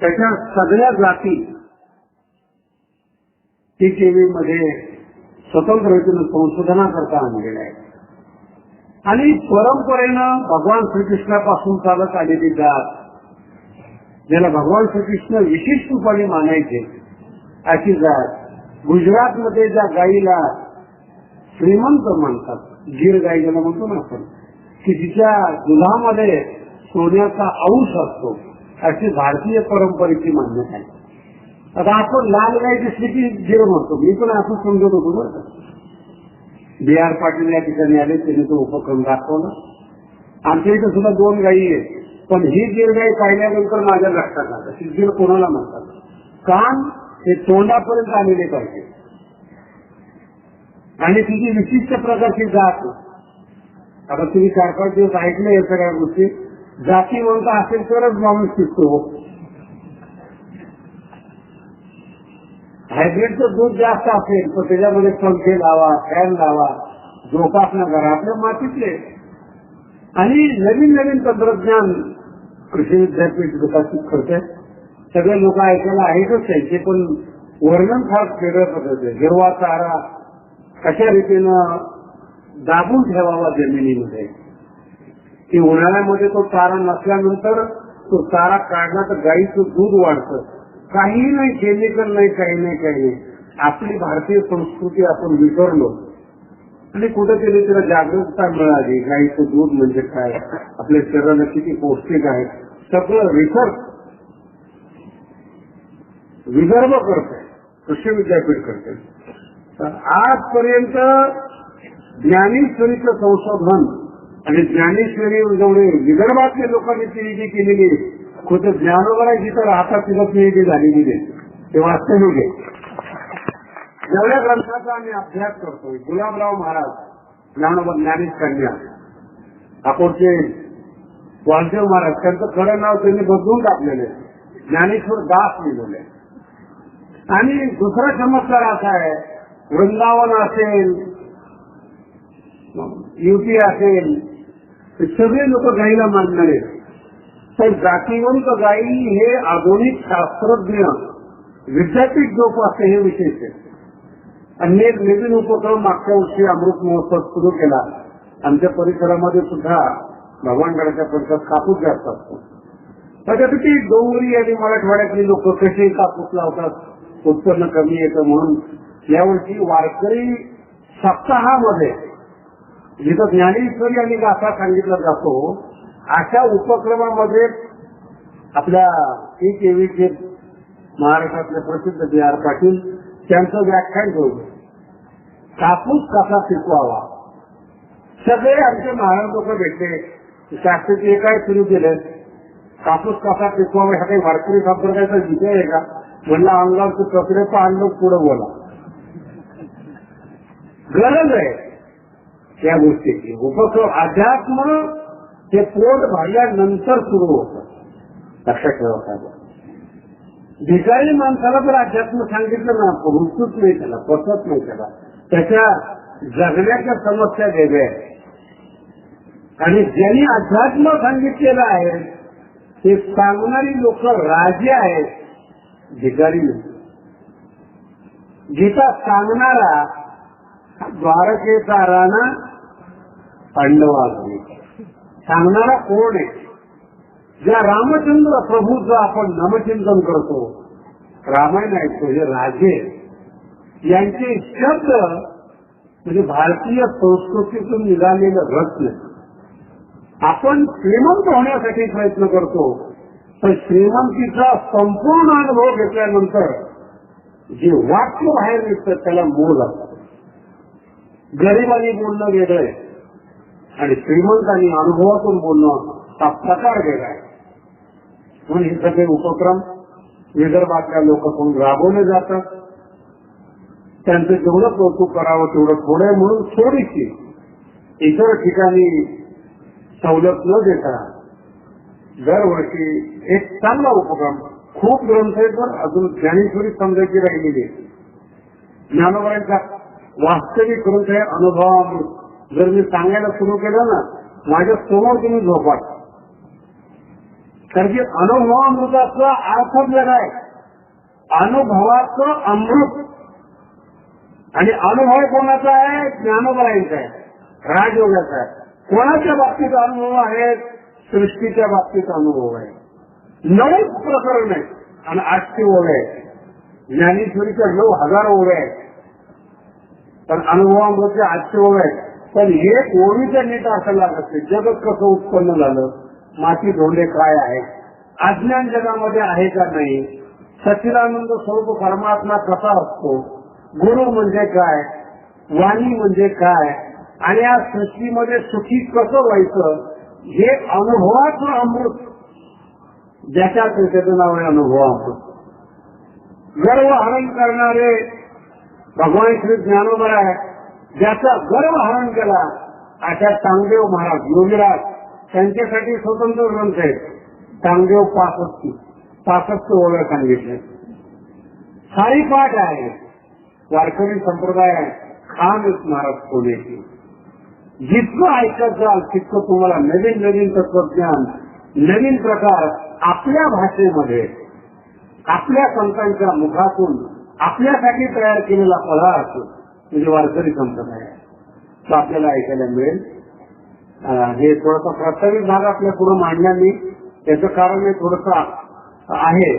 त्याच्या सगळ्या जाती TTV मध्ये स्वतंत्र रीतीने संशोधनाकरता आणलेल्या आहेत. आणि परंपरेनं भगवान श्रीकृष्णापासून चालत आलेली जात, ज्याला भगवान श्रीकृष्ण विशिष्ट रूपाने मानायचे अशी जात, गुजरातमध्ये ज्या गाईला श्रीमंत म्हणतात, गिर गाई ज्याला म्हणतो ना आपण, की तिच्या दुधामध्ये सोन्याचा अंश असतो, अशी भारतीय परंपरेची मान्यता आहे. आता आपण लाल गाय दिसली की गिर म्हणतो, मी पण असं समजत होतो बरं का. BR पाटील या ठिकाणी आले, त्यांनी तो उपक्रम दाखवला. आमच्या इथे सुद्धा 2 गायी आहेत, पण ही गिर गाय पाहिल्यानंतर माझ्या लक्षात आलं की गिर कोणाला म्हणतात. कान हे तोंडापर्यंत आलेले पाहिजे आणि तिची विशिष्ट प्रकारची जात. आता तुम्ही 4-5 दिवस ऐकले या सगळ्या गोष्टी. जातीवंत असेल तरच माणूस शिकतो. हायब्रिडचं दूध जास्त असेल तर त्याच्यामध्ये पंखे लावा, फॅन लावा, जोपासना करा आपल्या मातीतले. आणि नवीन नवीन तंत्रज्ञान कृषी विद्यापीठ विकसित करते. सगळे लोक ऐकायला आहेतच त्यांचे, पण वर्णन फार वेगळं पद्धती. हिरवा चारा कशा रीतीनं दाबून ठेवावा जमिनीमध्ये, की उन्हाळ्यामध्ये तो चारा नसल्यानंतर तो चारा काढला तर गाईचं दूध वाढतं. काही नाही, केमिकल नाही, काही नाही. आपली भारतीय संस्कृती आपण विसरलो आणि कुठेतरी तिला जागरूकता मिळाली. गाईचं दूध म्हणजे काय, आपल्या शरीराला किती पौष्टिक आहे, सगळं विदर्भ करते, कृषी विद्यापीठ करते. तर आजपर्यंत ज्ञानेश्वरीचं संशोधन आणि ज्ञानेश्वरी जेवढे विदर्भातल्या लोकांनी PhD केलेली, खुद ज्ञानोबा जिथं राहतात तिथं PhD झालेली नाही, ते वास्तविक आहे. जेवढ्या ग्रंथाचा आम्ही अभ्यास करतोय, गुलाबराव महाराज ज्ञानोबा ज्ञानेश कन्या, अकोटचे वालदेव महाराज, त्यांचं खरं नाव त्यांनी बदलून टाकलेलं आहे, ज्ञानेश्वर दास लिहिलेलं आहे. आणि दुसरा चमत्कार असा आहे, वृंदावन असेल, UP असेल, ते सगळे लोक गाईला मानणारे. तर जातीवंत गाई हे आधुनिक शास्त्रज्ञ विद्यापीठ जोपासते, हे विशेष आहे. आणि एक नवीन उपक्रम मागच्या वर्षी अमृत महोत्सव सुरू केला. आमच्या परिसरामध्ये सुद्धा भगवानगडाच्या परिसरात कापूस जास्त असतो. त्याच्यापैकी डोंगरी आणि मराठवाड्यातली लोक कसे कापूस लावतात, उत्पन्न कमी येतं म्हणून यावर्षी वारकरी सप्ताहामध्ये जिथं ज्ञानेश्वरी आणि गाथा सांगितला जातो, अशा उपक्रमामध्ये आपल्या TTVचे महाराष्ट्रातले प्रसिद्ध BR पाटील त्यांचं व्याख्यान ठेवलं, कापूस कसा पिकवावा. सगळे आमचे महाराज लोक भेटले, शास्त्राचे काय सुरू केले, कापूस कसा पिकवावा. ह्या काही वारकरी संप्रदायाचा विषय आहे का? म्हणलं अंगावरचे कपडे पाहणं, पुढे बोला. गरज आहे त्या गोष्टीची. उपक्रम अध्यात्म हे पोट भरल्यानंतर सुरू होतं, लक्षात ठेवा साहेब. भिकारी माणसाला जर अध्यात्म सांगितलं ना, रुचत नाही त्याला, पसत नाही त्याला. त्याच्या जगण्याच्या समस्या वेगळ्या आहेत. आणि ज्यांनी अध्यात्म सांगितलेलं आहे ते सांगणारी लोक राजे आहेत, भिकारी नाही. गीता सांगणारा द्वारकेचा राणा पांडवाचा सांगणारा कोण आहे? ज्या रामचंद्र प्रभूचं आपण नामचिंतन करतो, रामायण ऐकतो, हे राजे यांचे शब्द म्हणजे भारतीय संस्कृतीतून निघालेलं रत्न. आपण श्रीमंत होण्यासाठी प्रयत्न करतो, तर श्रीमंतीचा संपूर्ण अनुभव घेतल्यानंतर जे वाक्य बाहेर निघतं त्याला मोल असतं. गरिबांनी बोलणं वेगळं आहे आणि श्रीमंतांनी अनुभवातून बोलणं हा प्रकार वेगळा आहे. म्हणून हे सगळे उपक्रम विदर्भातल्या लोकांकडून राबवले जातात. त्यांचं जेवढं कौतुक करावं तेवढं थोडं आहे, म्हणून थोडीशी इतर ठिकाणी सवलत न देता दरवर्षी एक चांगला उपक्रम. खूप ग्रंथ आहेत, पण अजून ज्ञानेश्वरी समजायची राहिलेली आहे. ज्ञानोबांचा वास्तविक ग्रंथ आहे अनुभवामृत. जर मी सांगायला सुरू केलं ना, माझ्या समोर तुम्ही झोपा, कारण की अनुभवामृताचा अर्थ वेगळा आहे. अनुभवाचं अमृत आणि अनुभव कोणाचा आहे? ज्ञानोबरायांचा आहे, राजयोगाचा आहे. कोणाच्या बाबतीत अनुभव आहे? सृष्टीच्या बाबतीत अनुभव आहे. 9 प्रकरण आहे आणि 800 ओव्या आहेत. ज्ञानेश्वरीच्या 9,000 ओव्या आहेत, पण अनुभवामध्ये 800 ओव्या आहेत. पण एक ओळीचं नीट असं लागत नाही. जगत कसं उत्पन्न झालं, माती ढोंडे काय आहे, अज्ञान जगामध्ये आहे का नाही, सच्चिदानंद स्वरूप परमात्मा कसा असतो, गुरु म्हणजे काय, वाणी म्हणजे काय, आणि या सृष्टीमध्ये सुखी कसं व्हायचं, हे अनुभवाचं अमृत. ज्याच्या नाव आहे अनुभव अमृत. गर्व हरण करणारे भगवान श्री ज्ञानोबा आहे. ज्याचा गर्व हरण केला अशा तांगदेव महाराज योगीराज त्यांच्यासाठी स्वतंत्र ग्रंथ आहे. तांगदेव 65 ओव्या सांगितले. सारीपाठ आहे. वारकरी संप्रदाय आहे. खान महाराज पुण्याची. जितकं ऐकत जाल तितकं तुम्हाला नवीन नवीन तत्वज्ञान, नवीन प्रकार आपल्या भाषेमध्ये, आपल्या संतांच्या मुखातून आपल्यासाठी तयार केलेला पदार्थ म्हणजे वारकरी संप्रदाय आहे, तो आपल्याला ऐकायला मिळेल. हे थोडंसं प्रास्ताविक भाग आपल्या पुढे मांडला मी. त्याचं कारण हे थोडंसं आहे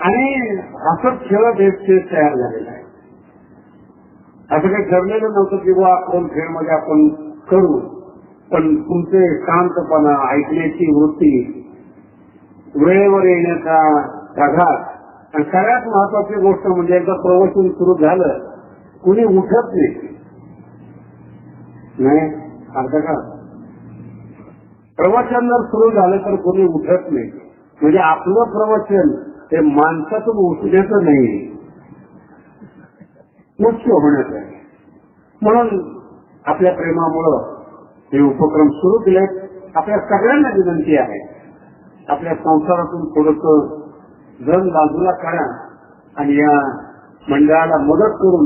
आणि हसत खेळत हे स्टेज तयार झालेलं आहे. असं काही ठरलेलं नव्हतं की बा आपण खेळमध्ये आपण करू, पण तुमचे शांतपणा, ऐकण्याची वृत्ती, वेळेवर येण्याचा प्रघात आणि सगळ्यात महत्वाची गोष्ट म्हणजे एकदा प्रवचन सुरू झालं कुणी उठत नाही. अर्थ का प्रवचन जर सुरू झालं तर कोणी उठत नाही. म्हणजे आपलं प्रवचन हे माणसातून उठण्याचं नाही, उच्च होण्याचं आहे. म्हणून आपल्या प्रेमामुळं हे उपक्रम सुरू केलेत. आपल्या सगळ्यांना विनंती आहे, आपल्या संसारातून थोडंसं धन बाजूला काढा आणि या मंडळाला मदत करून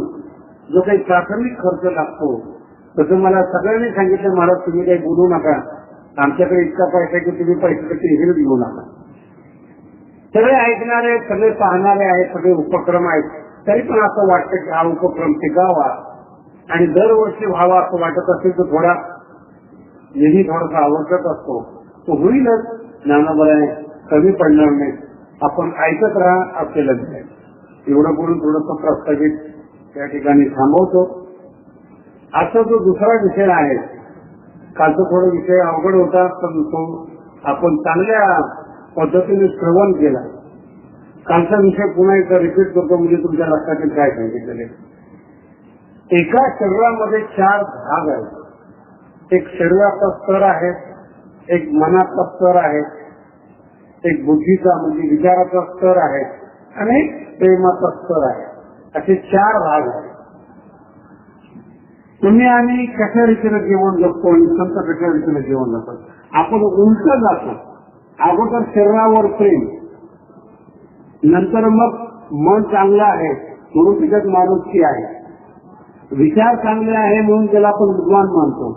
जो काही प्राथमिक खर्च लागतो तसं मला सगळ्यांनी सांगितलं, महाराज तुम्ही काही बोलू नका, आमच्याकडे इतका पैसा की तुम्ही पैशासाठी हिर घेऊ नका. सगळे ऐकणारे, सगळे पाहणारे आहेत, सगळे उपक्रम आहेत. तरी पण असं वाटतं की हा उपक्रम टिकावा आणि दरवर्षी व्हावा असं वाटत असेल तर थोडा निधी थोडासा आवश्यक असतो, तो होईलच. ज्ञानोबराय कमी पडणार नाही. आपण ऐकत राहा आपल्याला दिसेल. एवढं बोलून थोडंसं प्रस्तावित त्या ठिकाणी थांबवतो. आजचा जो दुसरा विषय आहे, कालचा थोडा विषय अवघड होता पण तो आपण चांगल्या पद्धतीने श्रवण केला. कालचा विषय पुन्हा एकदा रिपीट करतो म्हणजे तुमच्या लक्षात येईल काय सांगितलेले. एका शरीरामध्ये 4 भाग आहेत. एक शरीराचा स्तर आहे, एक मनाचा स्तर आहे, एक बुद्धीचा म्हणजे विचाराचा स्तर आहे आणि एक प्रेमाचा स्तर आहे. असे 4 भाग आहेत. तुम्ही आम्ही कशा रीतीने जीवन जगतो आणि संत कशा रीतीने जीवन जगतो. आपण उलट जातो. अगोदर शरीरावर प्रेम, नंतर मग मन चांगलं आहे म्हणून त्याच्यात माणुसकी आहे, विचार चांगले आहे म्हणून त्याला आपण विद्वान मानतो,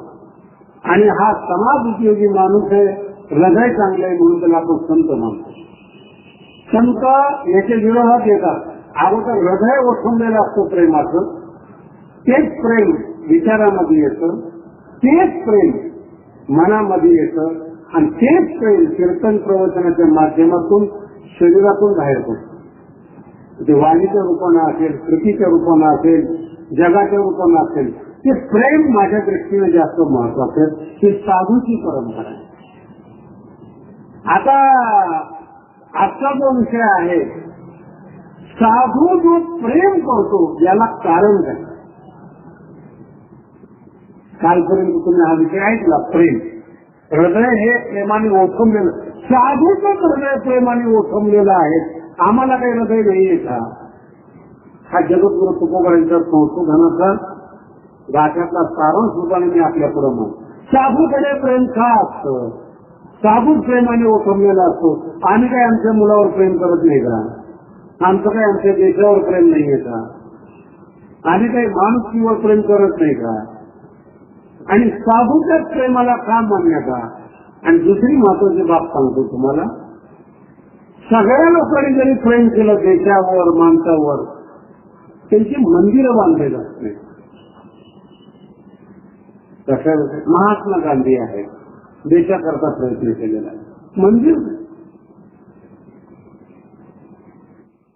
आणि हा समाज उपयोगी माणूस आहे, हृदय चांगले आहे म्हणून त्याला आपण संत मानतो. संत याच्या विरोधात येतात. अगोदर हृदय ओठवलेलं असतं प्रेमाचं, तेच प्रेम विचारामध्ये येतं, तेच प्रेम मनामध्ये येतं आणि तेच प्रेम कीर्तन प्रवचनाच्या माध्यमातून शरीरातून बाहेर पडतं. ते वाणीच्या रूपानं असेल, कृतीच्या रूपानं असेल, जगाच्या रूपानं असेल, ते प्रेम माझ्या दृष्टीने जास्त महत्वाचं. ही साधूची परंपरा आहे. आता आजचा जो विषय आहे, साधू जो प्रेम करतो याला कारण काय. कालपर्यंत तुम्ही हा विषय ऐकला, प्रेम. हृदय हे प्रेमाने ओठवलेलं, साधूचं हृदय प्रेमाने ओठवलेलं आहे. आम्हाला काही हृदय नाहीये का. हा जगद्गुरु तुकोबांच्या संशोधनाचा गाठ्यातला सारांश रूपाने मी आपल्या पुढे म्हणतो. साधूकडे प्रेम का असतं. साधू प्रेमाने ओठवलेला असतो. आम्ही काय आमच्या मुलावर प्रेम करत नाही का. आमचं काय आमच्या देशावर प्रेम नाहीये का. आम्ही काही माणुसकीवर प्रेम करत नाही का. आणि साधूच्या प्रेमाला का मान्यता. आणि दुसरी महत्वाची बाब सांगतो तुम्हाला, सगळ्या लोकांनी जरी प्रेम केलं देशावर माणसावर, त्यांची मंदिरं बांधली जात नाही. महात्मा गांधी आहेत, देशाकरता प्रयत्न केलेला आहे, मंदिर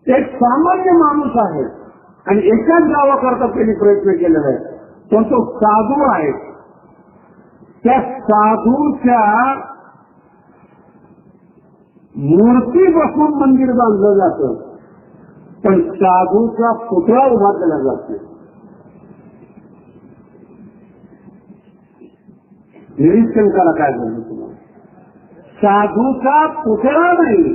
एक सामान्य माणूस आहे आणि एकाच गावाकरता त्यांनी प्रयत्न केलेला आहे, पण तो साधू आहे. त्या साधूच्या मूर्ती बसून मंदिर बांधलं जातं, पण साधूचा पुतळा उभा केला जात नाही. निरीक्षण करा काय झालं तुम्हाला. साधूचा पुतळा नाही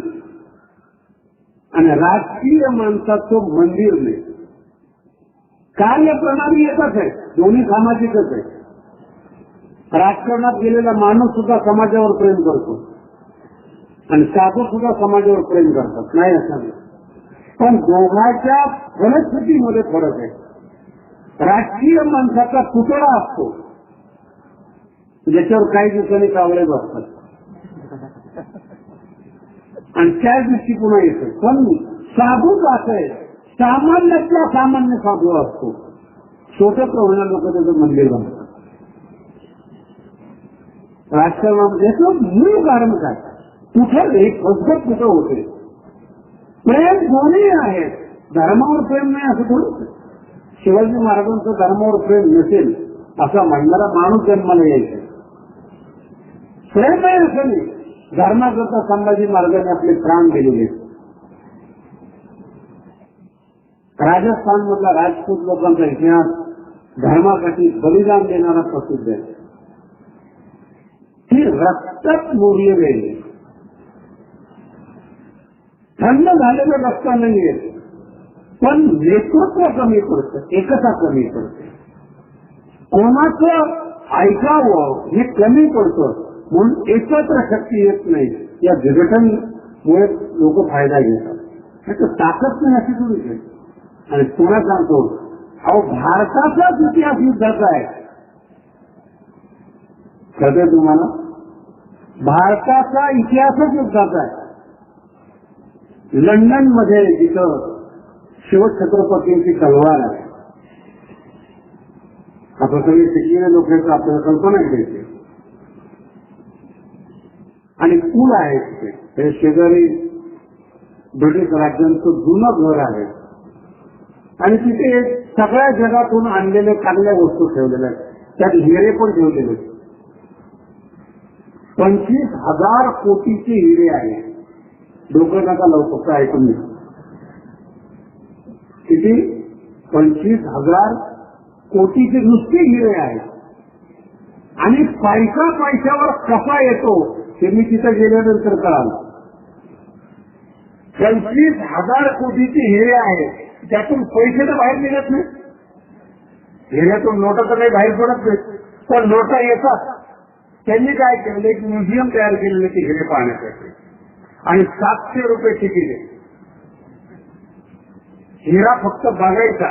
आणि राजकीय माणसाचं मंदिर नाही. कार्यप्रणाली एकच आहे, दोन्ही सामाजिकच आहे. राजकारणात गेलेला माणूस सुद्धा समाजावर प्रेम करतो आणि साधू सुद्धा समाजावर प्रेम करतात, नाही असं नाही. पण दोघांच्या परिस्थितीमध्ये फरक आहे. राजकीय माणसाचा पुतळा असतो ज्याच्यावर काही दिवसांनी कावळे बसतात आणि त्याच दिवशी पुन्हा येतो. पण साधूच असं आहे, सामान्यातला सामान्य साधू असतो. छोट्या प्रमाणात लोक त्याचं मंदिर बांधतात. राजकारणामध्ये मूळ कारण काय, कुठं एक फसगत कुठं होते. प्रेम दोन्ही आहेत, धर्मावर प्रेम नाही असं थोडं. शिवाजी महाराजांचं धर्मावर प्रेम नसेल असा म्हणणारा माणूस जन्माला यायचा. प्रेम नाही असं नाही. धर्माकरता संभाजी महाराजांनी आपले प्राण दिलेले. राजस्थान मधला राजपूत लोकांचा इतिहास धर्मासाठी बलिदान देणारा प्रसिद्ध आहे. ती रक्तात मोडले गेले. थंड झालेलं रक्त नाही येत, पण नेतृत्व कमी पडतं, एकता कमी पडते. कोणाचं ऐकावं हे कमी पडतं, म्हणून एकत्र शक्ती येत नाही. या विघटनमुळे लोक फायदा घेतात. त्याचं ताकद नाही अशी थोडी. आणि पुन्हा सांगतो, अहो भारताचाच इतिहास युद्धाचा आहे. कळतंय तुम्हाला? भारताचा इतिहासच युद्धाचा आहे. लंडन मध्ये जिथं शिवछत्रपतींची तलवार आहे, आता सगळे शिकलेले लोक आपल्याला कल्पना द्यायची. आणि पूल आहे तिथे, हे शेजारी ब्रिटिश राज्यांचं जुनं घर आहे आणि तिथे सगळ्या जगातून आणलेले चांगल्या वस्तू ठेवलेल्या आहेत. त्यात हिरे पण ठेवलेले. 25,000 कोटीचे हिरे आहे. डोकं नका लवकर ऐकून घ्या. किती? 25,000 कोटीचे नुसते हिरे आहेत. आणि पैसा पैशावर कसा येतो हे मी तिथं गेल्यानंतर कळालं. 25,000 कोटीचे हिरे आहेत, त्यातून पैसे तर बाहेर निघत नाही. हिऱ्यातून नोटा तर काही बाहेर पडत नाही, पण नोटा येतात. त्यांनी काय केलं, एक म्युझियम तयार केलेले ते हिरे पाहण्यासाठी आणि 700 रुपये तिकीट आहे. हिरा फक्त बघायचा,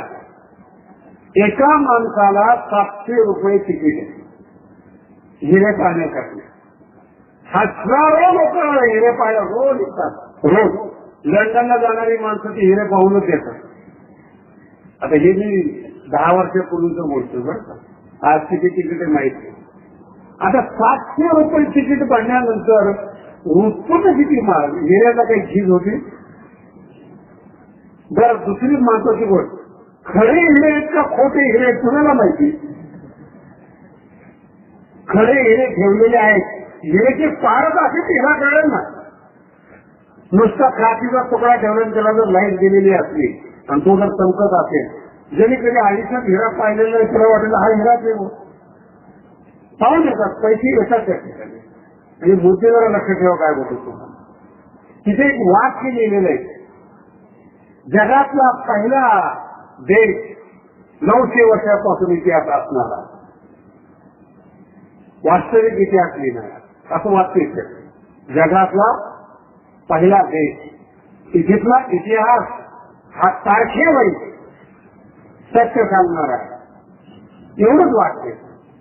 एका माणसाला 700 रुपये तिकीट आहे हिरे पाहण्यासाठी. हजारो लोक हिरे पाहायला रोज येतात. रोज लंडनला जाणारी माणसं ती हिरे पाहूनच येतात. आता हे मी 10 वर्षापूर्वीचं बोलतो बरं का, आज किती तिकीट माहिती. आता 700 रुपये तिकीट भरण्यानंतर उत्पन्न किती महाग. हिऱ्याला काही झीज होती. बरं, दुसरी महत्वाची गोष्ट, खरे हिरे आहेत का खोटे हिरे आहेत कुणाला माहिती. खरे हिरे ठेवलेले आहेत, हिरेचे पारच असे हिरा कळेल ना. नुसता काचीचा तुकडा ठेवला त्याला जर लाईट दिलेली असली आणि तो जर चमकत असेल, जरी कधी आधीचा हिरा पाहिलेला आहे तुला वाटेल हा हिराच आहे. पाहून येतात, पैसे येतात त्या ठिकाणी. आणि मुद्दे जरा लक्ष ठेवा काय बोलतो तुम्हाला. तिथे एक वाक्य लिहिलेलं आहे, जगातला पहिला देश 900 वर्षापासून इतिहास असणारा, वास्तविक इतिहास लिहिणारा, असं वाक्य. जगातला पहिला देश, तिथला इतिहास हा तारखेवर सत्य सांगणार आहे. एवढंच वाक्य.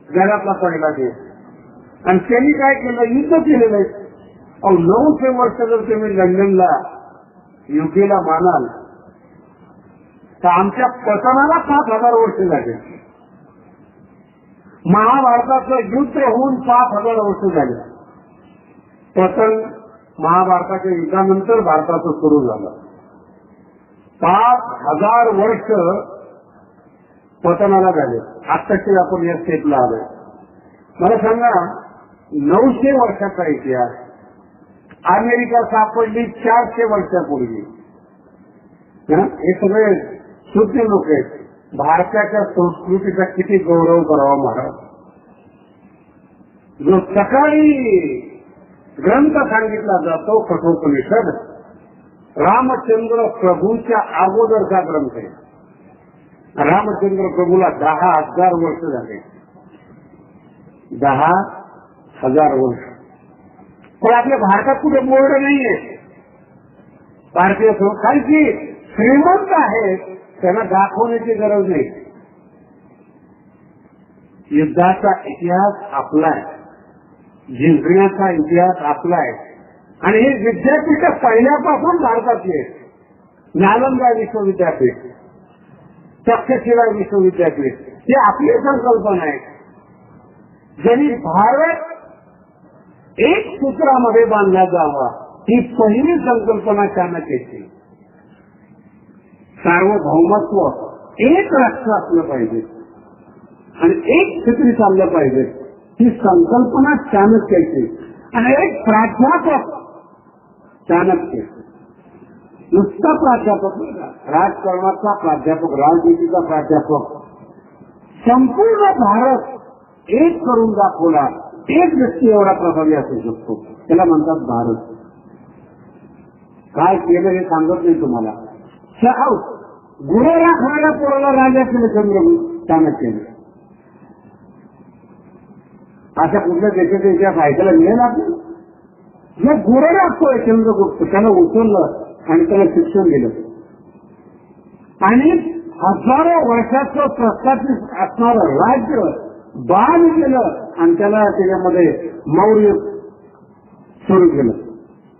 जगातला पहिला देश. आणि त्यांनी काय केलं, युद्ध केलेलं आहे. 900 वर्ष जर तुम्ही लंडनला युतीला मानाल तर आमच्या पतनाला 5,000 वर्ष झाले. महाभारताचं युद्ध होऊन 5,000 वर्ष झाले. पतन महाभारताच्या युद्धानंतर भारताचं सुरू झालं. 5,000 वर्ष पतनाला झाले. आत्ताचे आपण या स्टेटला आलोय. मला सांगा 900 वर्षाचा इतिहास. अमेरिका सापडली 400 वर्षापूर्वी. हे सगळे शुद्ध लोक आहेत. भारताच्या संस्कृतीचा किती गौरव करावा महाराज. जो सकाळी ग्रंथ सांगितला जातो कठोपनिषद, रामचंद्र प्रभूच्या अगोदरचा ग्रंथ आहे. रामचंद्र प्रभूला 10,000 वर्ष झाले. 10,000 वर्ष. पण आपल्या भारतात कुठे बोर्ड नाहीये. भारतीय काही श्रीमंत आहेत त्यांना दाखवण्याची गरज नाही. युद्धाचा इतिहास आपला आहे, जिंकण्याचा इतिहास आपला आहे. आणि हे विद्यापीठ पहिल्यापासून भारतातली आहेत. नालंदा विश्वविद्यापीठ, तक्षशिला विश्वविद्यापीठ ही आपली संकल्पना आहे. ज्यांनी भारत एक सूत्रामध्ये बांधला जावा ही पहिली संकल्पना चाणक्याची. सार्वभौमत्व, एक राष्ट्र असलं पाहिजे आणि एक क्षेत्री चाललं पाहिजे ही संकल्पना चाणक्याची. आणि एक प्राध्यापक चाणक्य, नुसता प्राध्यापक, राजकारणाचा प्राध्यापक, राजनीतीचा प्राध्यापक, संपूर्ण भारत एक करून दाखवला. एक व्यक्ती एवढा प्रभावी असू शकतो, त्याला म्हणतात भारत. काय केलं हे सांगत नाही तुम्हाला. गुरु राखणाऱ्या पोराला राजा केलं चंद्रगुप्त चाणक्याने. अशा कुठल्या देशाच्या इतिहास ऐकायला मिळेल आपण. मग गुरु राखतोय चंद्रगुप्त, त्याला उचललं आणि त्याला शिक्षण दिलं. आणि हजारो वर्षाचं प्रस्थापित असणारं राज्य बाण केलं आणि त्याला त्याच्यामध्ये मौर्य सुरू केलं.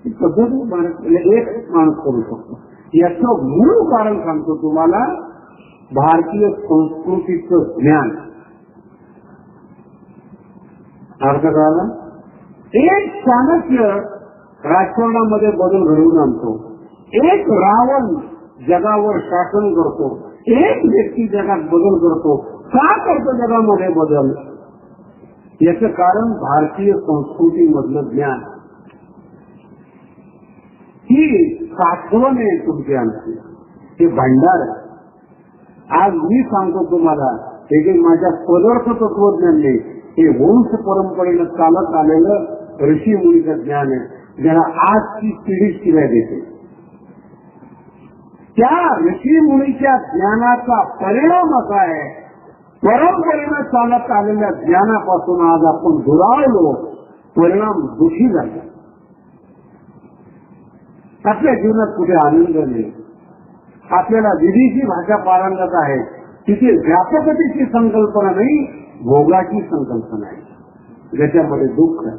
ही पद्धत एक माणूस करू शकतो. याचं मूळ कारण सांगतो तुम्हाला, भारतीय संस्कृतीचं ज्ञान. अर्थ कळाला. एक चाणक्य राजकारणामध्ये बदल घडवून आणतो. एक रावण जगावर शासन करतो. एक व्यक्ती जगात बदल करतो. का करतो जगामध्ये बदल? याचं कारण भारतीय संस्कृतीमधलं ज्ञान. ही साठवण आहे तुमची आमची, हे भांडार. आज मी सांगतो तुम्हाला, हे जे माझ्या पदार्थ तत्वज्ञान नाही, हे वंश परंपरेनं चालत आलेलं ऋषी मुनीचं ज्ञान आहे, ज्याला आजची पिढी शिवाय देते. त्या ऋषी मुनीच्या ज्ञानाचा परिणाम असा आहे, परंपरेनं चालत आलेल्या ज्ञानापासून आज आपण दुरावलो, परिणाम दुःखी झाला. आपल्या जीवनात कुठे आनंद नाही. आपल्याला विधीची भाषा पारंगत आहे, तिथे व्यापकतेची संकल्पना नाही, भोगाची संकल्पना आहे, ज्याच्यामध्ये दुःख आहे.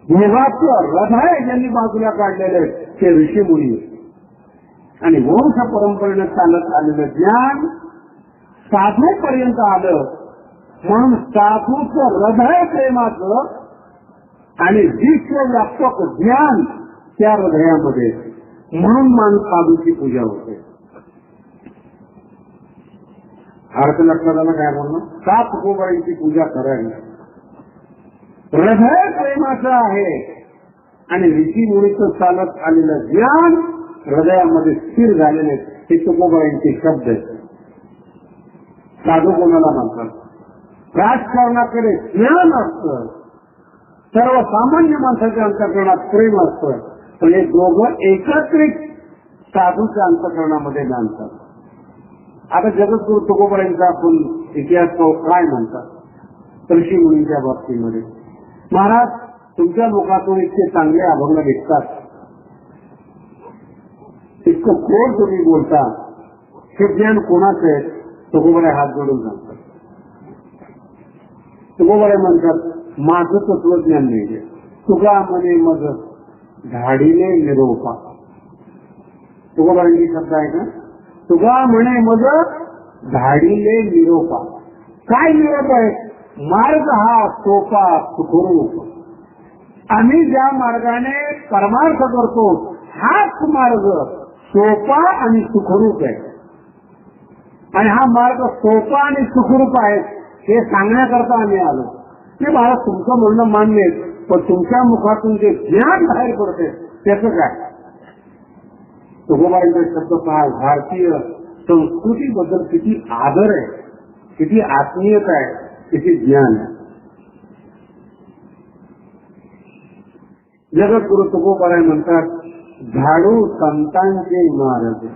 भोगाचं हृदय ज्यांनी बाजूला काढलेले ते ऋषी मुनी. आणि वंश परंपरेनं चालत आलेलं ज्ञान साधूपर्यंत आलं, म्हणून साधूचं हृदय प्रेमाचं आणि विश्वव्यापक ज्ञान त्या हृदयामध्ये, म्हणून माणूस साधूची पूजा होते. अर्थ लक्षात आला काय म्हणून? का तुकोबाईंची पूजा करावी? हृदय प्रेमाचं आहे आणि ऋषी मुनीचं चालत आलेलं ज्ञान हृदयामध्ये स्थिर झालेले हे तुकोबाईंचे शब्द आहेत. साधू कोणाला म्हणतात? राजकारणाकडे ज्ञान असतं, सर्वसामान्य माणसाच्या अंतःकरणात प्रेम असतं, पण हे दोघं एकत्रित साधूच्या अंतःकरणामध्ये जाणतात. आता जगद्गुरु तुकोबाईंचा आपण इतिहास काय म्हणतात ऋषी मुनींच्या बाबतीमध्ये? महाराज, तुमच्या मुखातून इतके चांगले अभंग दिसतात, इतकं खोड तुम्ही बोलता, हे ज्ञान कोणाचं आहे? तुकोबाई हात जोडून सांगतात. तुकोबाई म्हणतात, माझं तत्वज्ञान नाही. तुका म्हणे मग धाडीने निरोपा. तुकोबारांची शब्द आहे ना, तुगा म्हणे मग धाडीले निरोपा. काय निरोप आहे? मार्ग हा सोपा सुखरूप. आम्ही ज्या मार्गाने परमार्थ करतो हाच मार्ग सोपा आणि सुखरूप आहे. आणि हा मार्ग सोपा आणि सुखरूप आहे हे सांगण्याकरता आम्ही आलो. ते मला तुमचं म्हणणं मान्य आहे, पण तुमच्या मुखातून जे ज्ञान बाहेर पडते त्याचं काय? तुकोबारांचा शब्द पहा, भारतीय संस्कृतीबद्दल किती आदर आहे, किती आत्मीयता आहे, किती ज्ञान आहे. जगद्गुरु तुकोबाराय म्हणतात, झाडू संतांचे मार्ग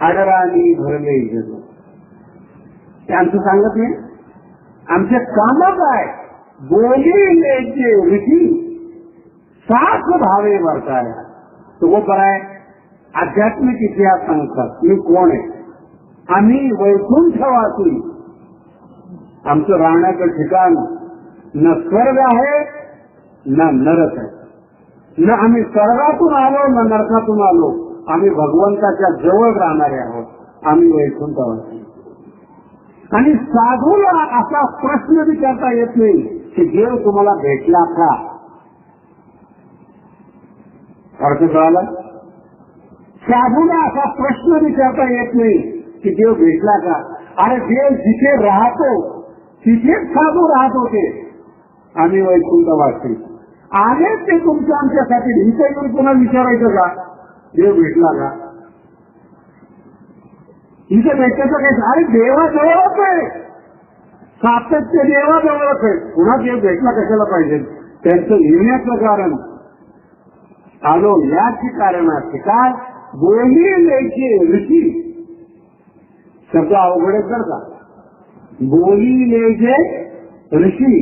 आदराने भरले जग. ते आमचं सांगत नाही. आमचे काम काय? बोलिलेचे ऋषी साथ भावे वर्ताय. तुकोबाराय आध्यात्मिक इतिहास सांगतात. मी कोण आहे? आम्ही वैकुंठवासी. आमचं राहण्याचं ठिकाण न स्वर्ग आहे न नरक आहे. न आम्ही स्वर्गातून आलो न नरकातून आलो. आम्ही भगवंताच्या जवळ राहणारे आहोत. आम्ही वैकुंठवासी. आणि साधूला असा प्रश्न विचारता येत नाही की देव तुम्हाला भेटला का? अर्थ कळाला? साधूला असा प्रश्न विचारता येत नाही की देव भेटला का? अरे देव जिथे राहतो तिथेच साधू राहत होते. आम्ही वैकुंठवासी. आलेच ते तुमच्या आमच्यासाठी. इथे येऊन पुन्हा विचारायचं का देव भेटला का? इथे भेटायचं काय? अरे देवाजवळच आहे. सातत्य देवाजवळच आहे. पुन्हा देव भेटला कशाला पाहिजे? त्यांचं येण्याचं कारण आलो याची कारण असते. काय? बोलिलेचे ऋषी. शब्द अवघड कर का? बोलिलेचे ऋषी.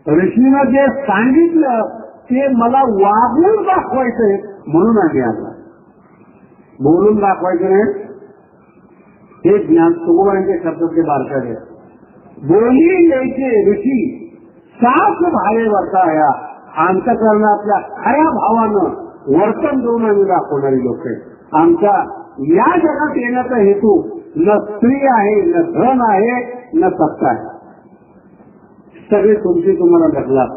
ऋषीनं जे सांगितलं ते मला वागून दाखवायचंय म्हणून आम्ही आला. बोलून दाखवायचं नाही. हे ज्ञान तुकोबारांच्या शब्दाचे बारकावे. बोलिलेचे ऋषी साथ भावे वर्ताया. अंतःकरणातल्या खऱ्या भावानं वर्तन देऊन आम्ही दाखवणारी लोक आहेत. आमच्या या जगात येण्याचा हेतू न स्त्री आहे, न धन आहे, न सत्ता आहे. सगळे तुमची तुम्हाला ढकलात.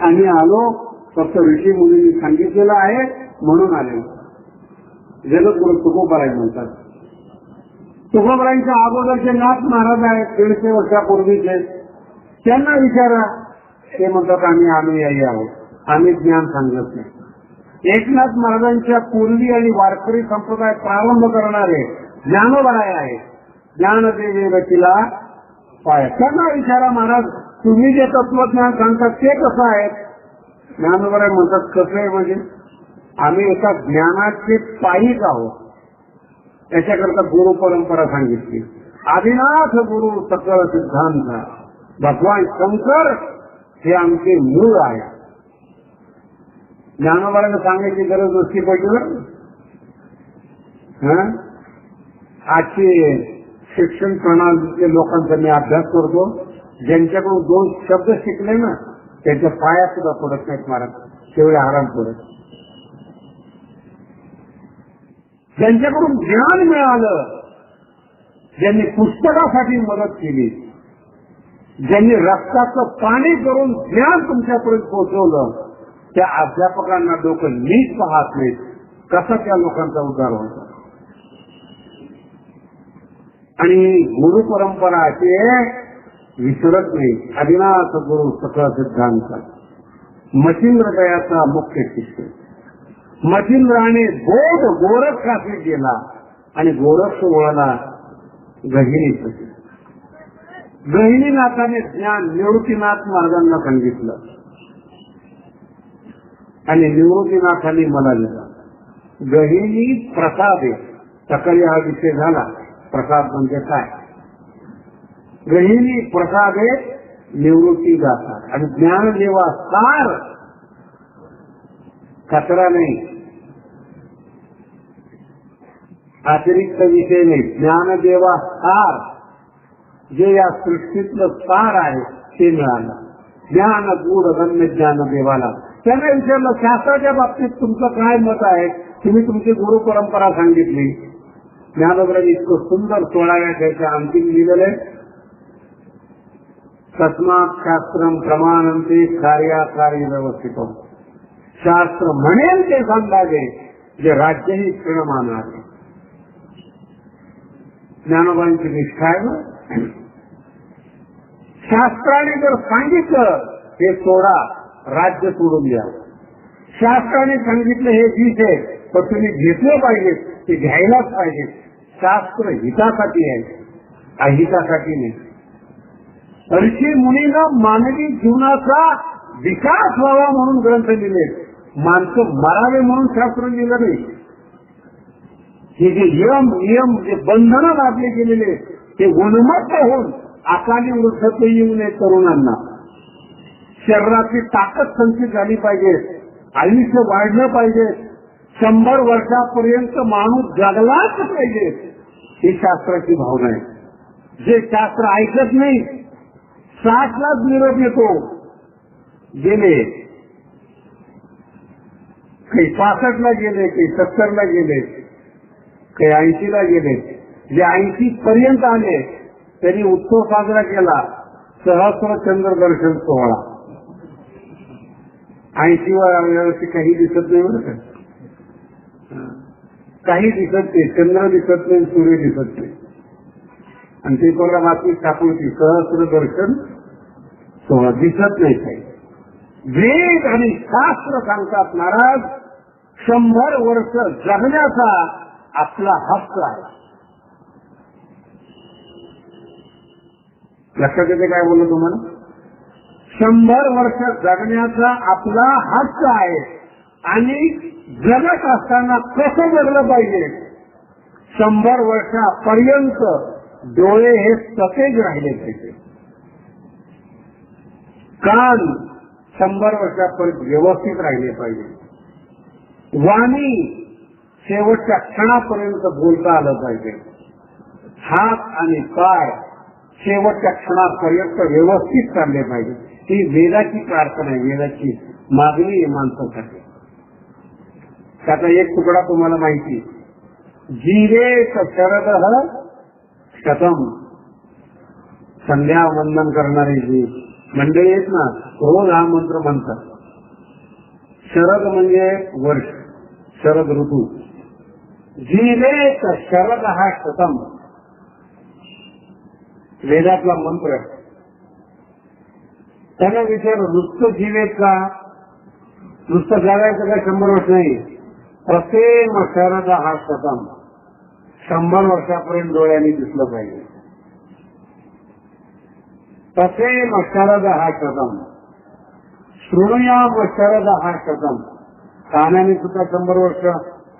आम्ही आलो फक्त ऋषी मुलींनी सांगितलेलं आहे म्हणून आले. जगद्गुरु तुकोबाराय म्हणतात. तुकोबारायांच्या अगोदरचे नाथ महाराज आहेत 150 वर्षापूर्वीचे. त्यांना विचारा. ते म्हणतात आम्ही अनुयायी आहोत. आम्ही ज्ञान सांगत नाही. एकनाथ महाराजांच्या पूर्वी आणि वारकरी संप्रदाय प्रारंभ करणारे ज्ञानोबाराय आहे. ज्ञानदेवे रचिला पाय. त्यांना विचारा महाराज तुम्ही जे तत्वज्ञान सांगतात ते कसं आहे? ज्ञानोबाराय म्हणतात कसं आहे म्हणजे आम्ही एका ज्ञानाचे पायीक आहोत. त्याच्याकरता गुरु परंपरा सांगितली. आदिनाथ गुरु सकळ सिद्धांत भगवान शंकर हे आमचे मूळ आहे. ज्ञानोबारांना सांगायची गरज नसती पाहिजे. आजची शिक्षण प्रणालीच्या लोकांचा मी अभ्यास करतो. ज्यांच्याकडून 2 शब्द शिकले ना त्यांच्या पाया सुद्धा पडत नाहीत महाराज. तेवढे आराम पडत. ज्यांच्याकडून ज्ञान मिळालं, ज्यांनी पुस्तकासाठी मदत केली, ज्यांनी रक्ताचं पाणी करून ज्ञान तुमच्यापर्यंत पोहोचवलं, त्या अध्यापकांना डोकं नीट पाहत नाहीत. कसा त्या लोकांचा उद्धार होता? आणि गुरु परंपरा ते विसरत नाही. आदिनाथ गुरु सकळ सिद्धांत मचिंद्र दयाचा मुख्य शिष्य. मचिंद्राने बोध गोरक्षाशी गेला आणि गोरक्ष वळला गहिनीसाठी. गहिनीनाथाने ज्ञान निवृत्तीनाथ महाराजांना सांगितलं आणि निवृत्तीनाथांनी मला दिला. गहिनी प्रसाद आहे. सकाळी हा विषय झाला. प्रसाद म्हणजे काय? गहिनी प्रसाद आहे निवृत्ती गाथा. आणि ज्ञानदेवा सार कचरा नाही, अतिरिक्त विषय नाही. ज्ञानदेवा सार जे या सृष्टीतलं सार आहे ते मिळालं. ज्ञान गूढ गम्य ज्ञानदेवाला. त्याने विचारलं शास्त्राच्या बाबतीत तुमचं काय मत आहे? तुम्ही तुमची गुरु परंपरा सांगितली. ज्ञानोबरांनी इतकं सुंदर 16व्या अध्यायाच्या अंतिम लिहिलेलं आहे, तस्मात् शास्त्रम प्रमाणंते कार्याकारी व्यवस्थित. शास्त्र म्हणेल ते सांगावे, जे राज्यही क्षणमानार. ज्ञानोबांची निष्ठा आहे ना. शास्त्राने जर सांगितलं हे सोडा, राज्य सोडून द्या. शास्त्राने सांगितलं हे ठीक आहे, पण तुम्ही घेतलं पाहिजे, ते घ्यायलाच पाहिजे. शास्त्र हितासाठी आहे, अहितासाठी नाही. ऋषी मुनीनं मानवी जीवनाचा विकास व्हावा म्हणून ग्रंथ लिहिले, माणसं मरावे म्हणून शास्त्र लिहिलं नाही. हे जे नियम जे बंधनं लादले गेलेले ते उन्मत्त होऊन अकाली वृद्धत्व येऊ नये तरुणांना. शरीराची ताकद संचित झाली पाहिजे, आयुष्य वाढलं पाहिजे, 100 वर्षापर्यंत माणूस जगलाच पाहिजे, ही शास्त्राची भावना आहे. जे शास्त्र ऐकत नाही, 60लाच निरोप येतो, गेले, काही 65ला गेले, काही 70ला गेले, काही 80ला गेले. जे 80 पर्यंत आले त्यांनी उत्सव साजरा केला, सहस्र चंद्र दर्शन सोहळा. 80 काही दिसत नाही बरं का, काही दिसत नाही, चंद्र दिसत नाही, सूर्य दिसत नाही. आणि ते कोणा बातमी टाकूची सहस्र दर्शन सोहळा दिसत नाही. काही वेद आणि शास्त्र सांगतात, महाराज 100 वर्ष जगण्याचा आपला हक्क आहे. लक्षात येते काय बोललो तुम्हाला? 100 वर्ष जगण्याचा आपला हक्क आहे. आणि जगत असताना कसं जगलं पाहिजे? 100 वर्षापर्यंत डोळे हे सतेज राहिले पाहिजे, कान 100 वर्षापर्यंत व्यवस्थित राहिले पाहिजे, वाणी शेवटच्या क्षणापर्यंत बोलता आलं पाहिजे, हात आणि पाय शेवटच्या क्षणापर्यंत व्यवस्थित चालले पाहिजे. ही वेदाची प्रार्थना आहे, वेदाची मागणी आहे माणसासाठी. त्याचा एक तुकडा तुम्हाला माहिती, जीवेत शरदः शतम. संध्या वंदन करणारे जी मंडळी आहेत ना, रोज हा मंत्र म्हणतात. शरद म्हणजे वर्ष, शरद ऋतू. जीवेत शरदः शतम वेदातला मंत्र. त्यांना विचार, नुसतं जीवेत का? नुसतं जगायचं का 100 वर्ष नाही? प्रसेम शरदः शतम, 100 वर्षापर्यंत डोळ्यांनी दिसलं पाहिजे. प्रसेम शरदः शतम, शृणुयाम शरदः शतम, कानाने सुद्धा 100 वर्ष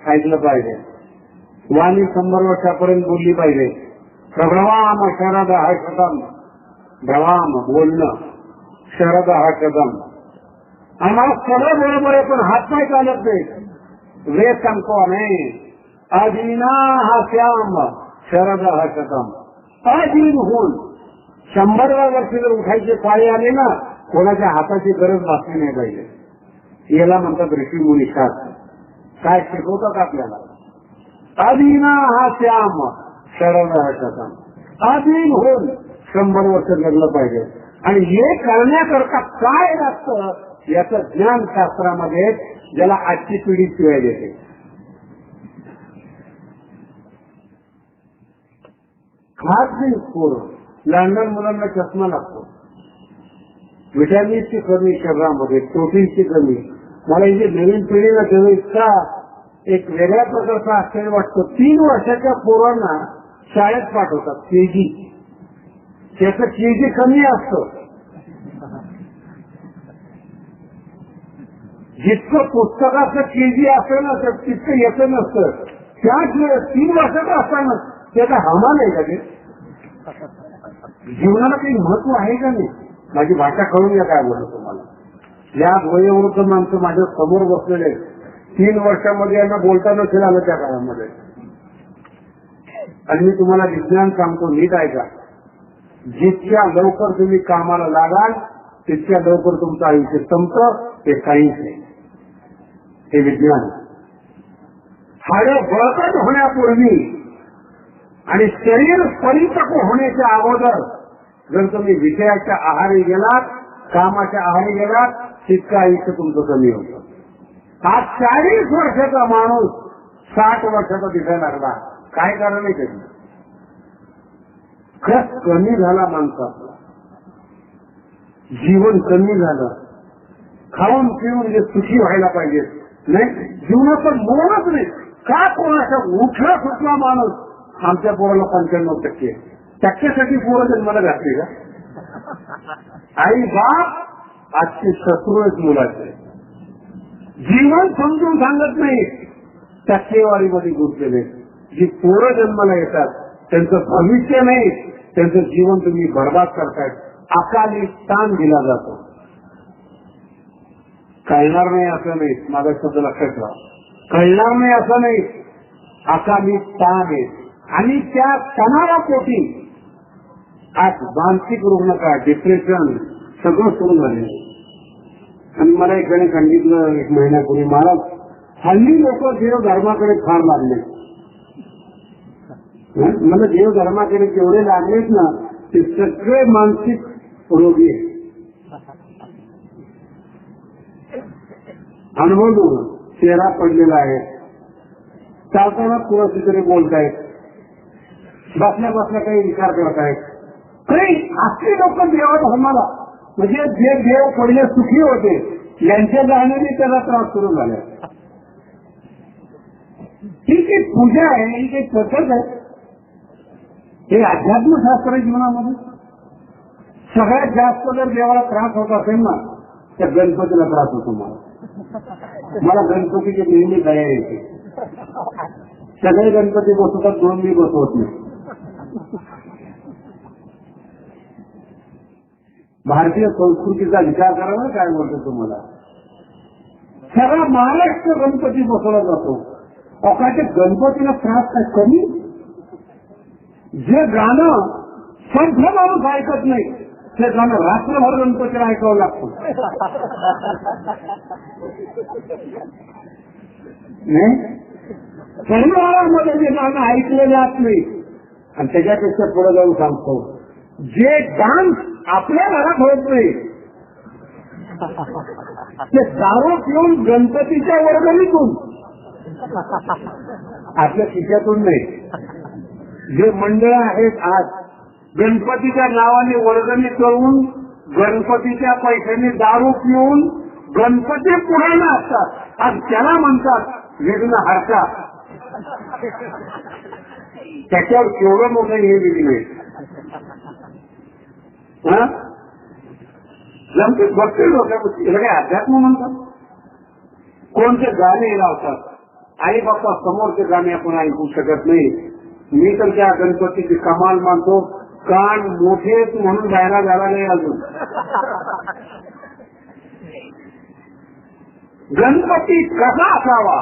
ऐकलं पाहिजे, वाणी 100 वर्षापर्यंत बोलली पाहिजे. प्रभ्रवाम शरदः शतम, भ्रवाम बोलणं, शरदः शतम. आम्हाला सगळं बरोबर आहे, पण हात नाही चालत नाही. वेद सांगतो नाही, अधीना हा श्याम शरदः शतम. अधीन होऊन 100व्या वर्षी जर उठायचे पाळी आले ना, कोणाच्या हाताची गरज भासली नाही पाहिजे. याला म्हणतात ऋषी मुनी शास्त्र. काय शिकवतात आपल्याला? अधीना हा श्याम शरदः शतम. अधीन होऊन 100 वर्ष जगलं पाहिजे. आणि हे करण्याकरता काय लागतं याचं ज्ञान शास्त्रामध्ये, ज्याला आजची पिढी शिवाय देते. खास नाही पोरं, लहान मुलांना चष्मा लागतो, विटॅमिनची कमी शरीरामध्ये, प्रोटीनची कमी. मला इथे नवीन पिढीला तेव्हा इतका एक वेगळ्या प्रकारचा आश्चर्य वाटतो. 3 वर्षाच्या पोरांना शाळेत पाठवतात, केजी. त्याचं केजी कमी असतं. जितकं पुस्तकाचं केजी असेल ना, तर तितकं येतं नसतं. त्याच वेळेस 3 वर्षाचं असताना त्याचा हमाल आहे का? ते जीवनाला काही महत्व आहे का नाही? माझी भाषा कळून घ्या काय बोलतो तुम्हाला. या वयोवृद्ध माणसं माझ्या समोर बसलेले, 3 वर्षामध्ये यांना बोलता नसेल आलं त्या काळामध्ये. आणि मी तुम्हाला विज्ञान सांगतो, नीट ऐका. जितक्या लवकर तुम्ही कामाला लागाल तितक्या लवकर तुमचं आयुष्य संपतं. हे सायन्स आहे, हे विज्ञान. हाडं बळकट होण्यापूर्वी आणि शरीर परिपक्व होण्याच्या अगोदर जर तुम्ही विषयाच्या आहारी गेलात, कामाच्या आहारी गेलात, तितकं आयुष्य तुमचं कमी होतं. आज 40 वर्षाचा माणूस 60 वर्षाचा दिसायला लागला. काय कारण आहे त्याची? खरंच कमी झाला माणसाचा, जीवन कमी झालं. खाऊन पिऊन जे सुखी व्हायला पाहिजे नाही, जीवनाचं मोलच नाही. का कोणाचा उठला सुटला माणूस? आमच्या पोराला 95% टक्क्यासाठी पोरं जन्माला घातली का? आई बाप आजचे शत्रू आहेत मुलाचे. जीवन समजून सांगत नाही, टक्केवारीमध्ये गुंतलेले. जी पोरं जन्माला येतात त्यांचं भविष्य नाही, त्यांचं जीवन तुम्ही बर्बाद करतायत. अकाली ताण दिला जातो. कळणार नाही असं नाही, माझा शब्द लक्षात ठेवा. कळणार नाही असं नाही, अकाली ताण आहे. आणि त्या तणावापोटी आज मानसिक रुग्णता, डिप्रेशन सगळं सुरू झाले. आणि मला एक जण सांगितलं 1 महिन्यापूर्वी, मला हल्ली लोक देव धर्माकडे फार लागले. मला देव धर्माकडे जेवढे लागलेत ना, ते सगळे मानसिक रोगी आहेत. अनुभव चेहरा पडलेला आहे, चालताना कोणाशी तरी बोलतायत, बसल्या बसल्या काही विचार करतायत. काही असे लोक देवा धर्माला, म्हणजे जे देव पहिले सुखी होते यांच्या जाण्याने त्याला त्रास सुरू झाला. ही काही पूजा आहे, ही काही पद्धत आहे, हे अध्यात्मशास्त्र जीवनामध्ये. सगळ्यात जास्त जर देवाला त्रास होत असेल ना, तर गणपतीला त्रास होतो. मला गणपतीची नेहमी दया येते. सगळे गणपती बसवतात, 2 मी बसवत नाही. भारतीय संस्कृतीचा विचार करावा. काय बोलतो तुम्हाला? सगळा महाराष्ट्र गणपती बसवला जातो. अवकाशात गणपतीला त्रास काय कमी? जे गाणं संथ माणूस ऐकत नाही, ते गाणं रात्रभर गणपतीला ऐकावं लागतं. परिवारामध्ये जे गाणं ऐकलं जात नाही. आणि त्याच्यापेक्षा पुढे जाऊन सांगतो, जे डान्स आपल्या घरात होत नाही ते दारू पिऊन गणपतीच्या वर्गणीतून, आपल्या खिशातून नाही. जे मंडळ आहेत आज गणपतीच्या नावाने वर्गणी करून, गणपतीच्या पैशाने दारू पिऊन गणपती पुराणं असतात आणि त्याला म्हणतात विघ्न हरता. त्याच्यावर केवढं मोठं हे विघ्न आहे. गणपती भक्ती लोकांना काय अध्यात्म म्हणतात. कोणते गाणे लावतात, आई बाप्पा समोरचे गाणे आपण ऐकू शकत नाही. मी तर त्या गणपतीची कमाल मानतो, कान मोठेच म्हणून जायला झाला नाही अजून. गणपती कसा असावा?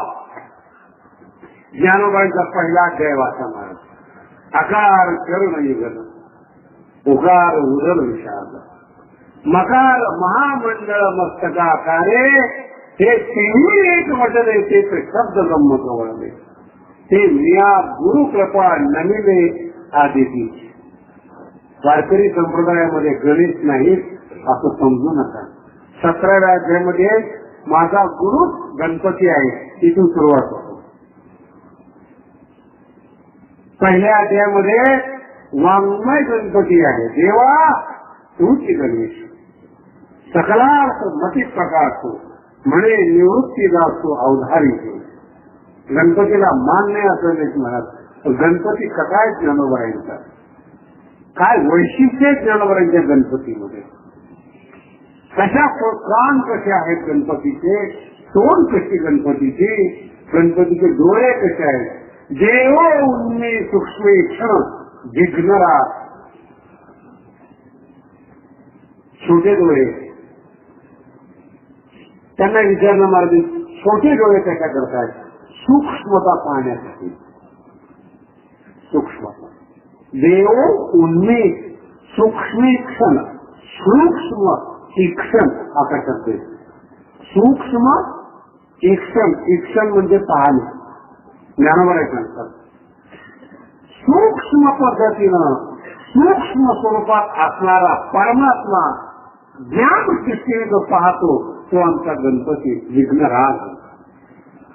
ज्ञानोबाईंचा पहिला अध्याय वाचा महाराज. आकार करून गण, उकार उदर विषाद, मकार महामंडळ मस्तकाकारे, हे तिन्ही एक वचने ते शब्द गंमत वळले, ते मिया गुरु कृपा नमिले आदिती. वारकरी संप्रदायामध्ये गणेश नाहीत असं समजू नका. 17व्या अध्यायामध्ये माझा गुरु गणपती आहे, इथून सुरुवात होतो. पहिल्या अध्यायामध्ये वाङ्मय गणपती आहे, देवा तूच गणेश, सकलार्थ मती प्रकाश म्हणे निवृत्ती जातो अवधारी. गणपतीला मान नाही असं नाही म्हणत. गणपती कसा आहे ज्ञानोबाईंचा, काय वैशिष्ट्य ज्ञानोबाईंच्या गणपतीमध्ये, कशा कान कसे आहेत गणपतीचे, तोंड कशी गणपतीची, गणपतीचे डोळे कसे आहेत. देव उन्मे सूक्ष्म क्षण जिग्नरा, छोटे डोळे. त्यांना विचारणं मार्ग, छोटे डोळे कशा करतात? सूक्ष्मता पाहण्यासाठी. सूक्ष्मता. देव उन्मे सूक्ष्म क्षण, सूक्ष्म ईक्षण असा करते. सूक्ष्म ईक्षण, ईक्षण म्हणजे पाहणे. ज्ञानोबा सांगतात, सूक्ष्म पद्धतीनं सूक्ष्म स्वरूपात असणारा परमात्मा ज्ञान दृष्टीने जो पाहतो तो आमचा गणपती विघ्नराज.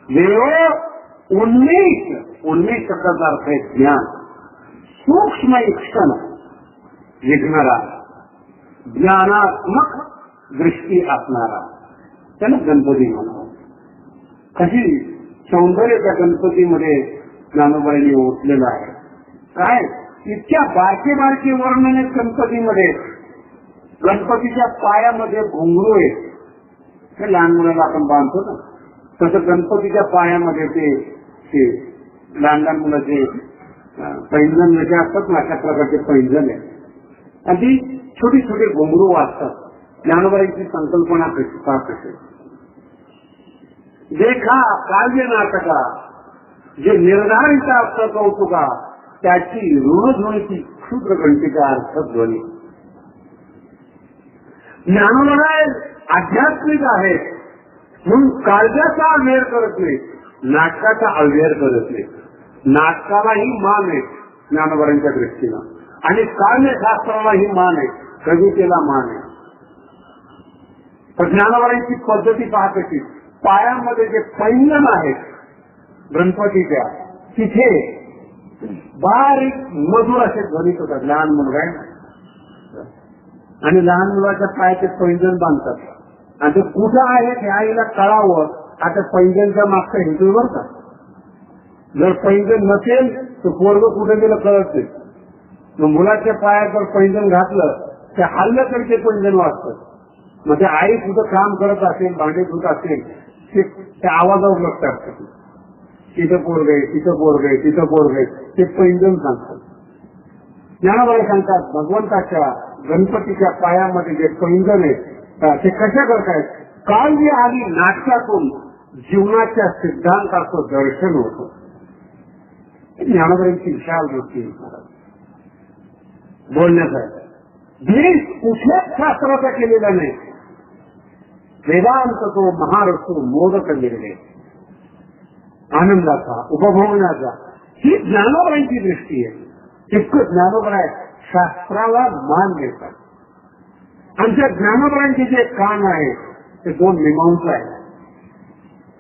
देव उन्मेष शब्दाचा अर्थ आहे ज्ञान, सूक्ष्म क्षण विघ्नराज, ज्ञानात्मक दृष्टी असणारा, त्याला गणपती म्हणावा. कशी सौंदर्य त्या गणपतीमध्ये ज्ञानोबाईंनी ओतलेलं आहे. काय इतक्या बारके बारके वर्णन आहेत गणपतीमध्ये. गणपतीच्या पायामध्ये घुंगरू आहे, हे लहान मुलाला आपण बांधतो ना, तसं गणपतीच्या पायामध्ये ते लहान लहान मुलाचे पैंजण जे असतात ना, अशा प्रकारचे पैंजण आहे आणि ती छोटी छोटी घुंगरू वाजतात. ज्ञानोबाईंची संकल्पना कशी पाहत असेल. देखा काव्य नाटका जे निर्धारित असतं कौतुका त्याची ऋणध्वनीची क्षुद्र घंटेच्या अर्थध्वनी. ज्ञानोबा आध्यात्मिक आहे म्हणून काव्याचा अव्यय करत नाही, नाटकाचा अव्यय करत नाही. नाटकालाही मान आहे ज्ञानोबांच्या दृष्टीनं आणि काव्यशास्त्रालाही मान आहे, कवितेला मान आहे. पण ज्ञानोबांची पद्धती पाहत की पायामध्ये जे पैंजण आहेत गणपतीच्या, तिथे बारीक मधुर असे ध्वनीत होतात. लहान मुलगा आहे आणि लहान मुलाच्या पायाचे पैंजण बांधतात आणि ते कुठं आहे हे आईला कळावं. आता पैंजणच्या मागचा हेतू बरं का, जर पैंजण नसेल तर पोरग कुठे गेलं कळत नाही. मग मुलाच्या पायात जर पैंजण घातलं ते हल्लं तरी ते पैंजण वाजतं. मग ते आई कुठं काम करत असेल, भांडे धुत असेल, त्या आवाजावर लक्ष असतं. तिथं पोरग आहे, तिथं पोरग आहे, तिथं पोरग आहे, ते पैंजण सांगतात. ज्ञानोबा सांगतात भगवंताच्या गणपतीच्या पायामध्ये जे पैंजण आहेत ते कशा करतायत. काव्य आणि नाटकातून जीवनाच्या सिद्धांताचं दर्शन होतं. ज्ञानोबांची विशाल दृष्टी बोलण्याचा देश कुठल्याच शास्त्राचा केलेला नाही. वेदांत तो महारसो मोदक निर्णय आनंदाचा उपभोगण्याचा ही ज्ञानोबांची दृष्टी आहे. तितकं ज्ञानोबा शास्त्राला मान देतात. आमच्या ज्ञानोबांचे जे कान आहे ते 2 मीमांसा आहे.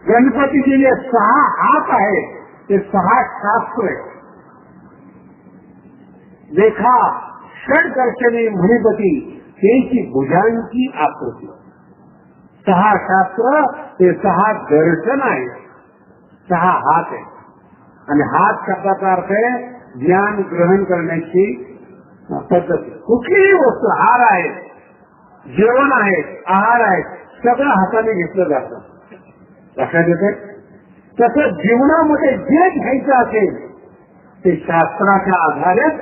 गणपतीचे जे 6 हात आहे ते 6 शास्त्र आहे. देखा षडदर्शने म्हणिपती त्यांची भुजांची आकृती. 6 शास्त्र ते 6 दर्शन आहे, 6 हात आहे. आणि हात शब्दाचा अर्थ आहे ज्ञान ग्रहण करण्याची पद्धती. कुठलीही वस्तू, हार आहे, जेवण आहे, आहार आहे, सगळं हाताने घेतलं जातं. लक्षात येते. तसं जीवनामध्ये जे घ्यायचं असेल ते शास्त्राच्या आधारेच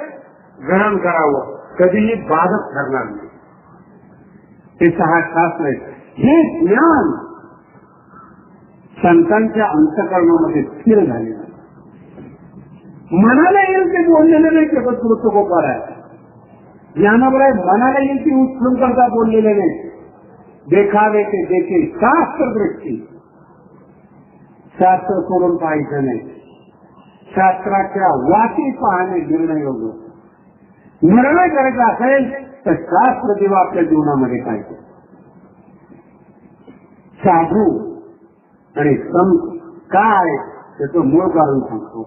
ग्रहण करावं, कधीही बाधक ठरणार नाही. ते 6 शास्त्र आहेत. हे ज्ञान संतांच्या अंतःकरणामध्ये स्थिर झालेलं आहे. मनाला येईल ते बोललेलं नाही, ते पुस्तकोपार आहे. ज्ञानोबा मनाला येईल ती उचलून करता बोललेले नाही. देखावे ते देखे शास्त्र दृष्टी. शास्त्र करून पाहायचं नाही, शास्त्राच्या वाटी पाहणे निर्णय योग्य. निर्णय करायचा असेल तर शास्त्र जेव्हा आपल्या जीवनामध्ये पाहिजे. साधू आणि संत काय त्याचं मूळ कारण सांगतो.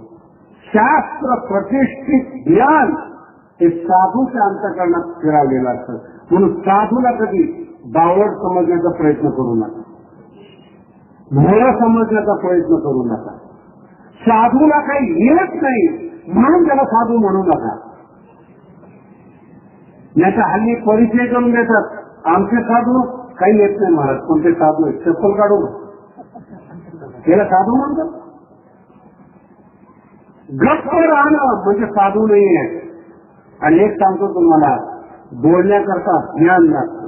शास्त्र प्रतिष्ठित ज्ञान हे साधूच्या अंतःकरणात फिरवलेलं असतं. म्हणून साधूला कधी बावळ समजण्याचा प्रयत्न करू नका, भोळा समजण्याचा प्रयत्न करू नका. साधूला काही येत नाही म्हणून त्याला साधू म्हणू नका. याचा हल्ली परिचय करून देतात. आमचे साधू काही येत नाही महाराज, कोणते साधू आहेत चप्पल काढून त्याला साधू म्हणतात. गप्प राहणं म्हणजे साधू नाही आहे. आणि एक सांगतो तुम्हाला, बोलण्याकरता ज्ञान लागतं.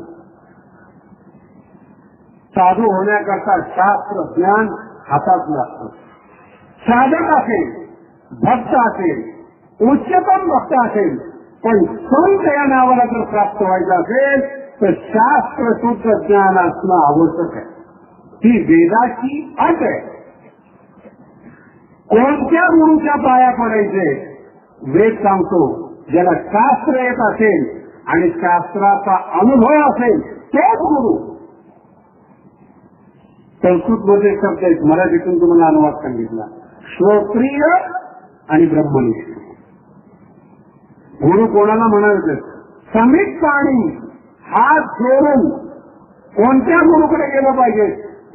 साधू होण्याकरता शास्त्र ज्ञान हातात लागतं. साधक असेल, भक्त असेल, उच्चतम भक्त असेल, पण संत या नावाला जर प्राप्त व्हायचं असेल तर शास्त्र शुद्ध ज्ञान असणं आवश्यक आहे. ही वेदाची अट आहे. कोणत्या गुरुच्या पाया पडायचे? वेद सांगतो, ज्याला शास्त्र येत असेल आणि शास्त्राचा अनुभव असेल तोच गुरु. संस्कृतमध्ये शब्द आहेत, मराठीतून तुम्हाला अनुवाद सांगितला. श्रोत्रिय आणि ब्रह्मनिष्ठ. गुरु कोणाला म्हणायचं? समीप पाणी हात जोडून कोणत्या गुरुकडे गेलं पाहिजे?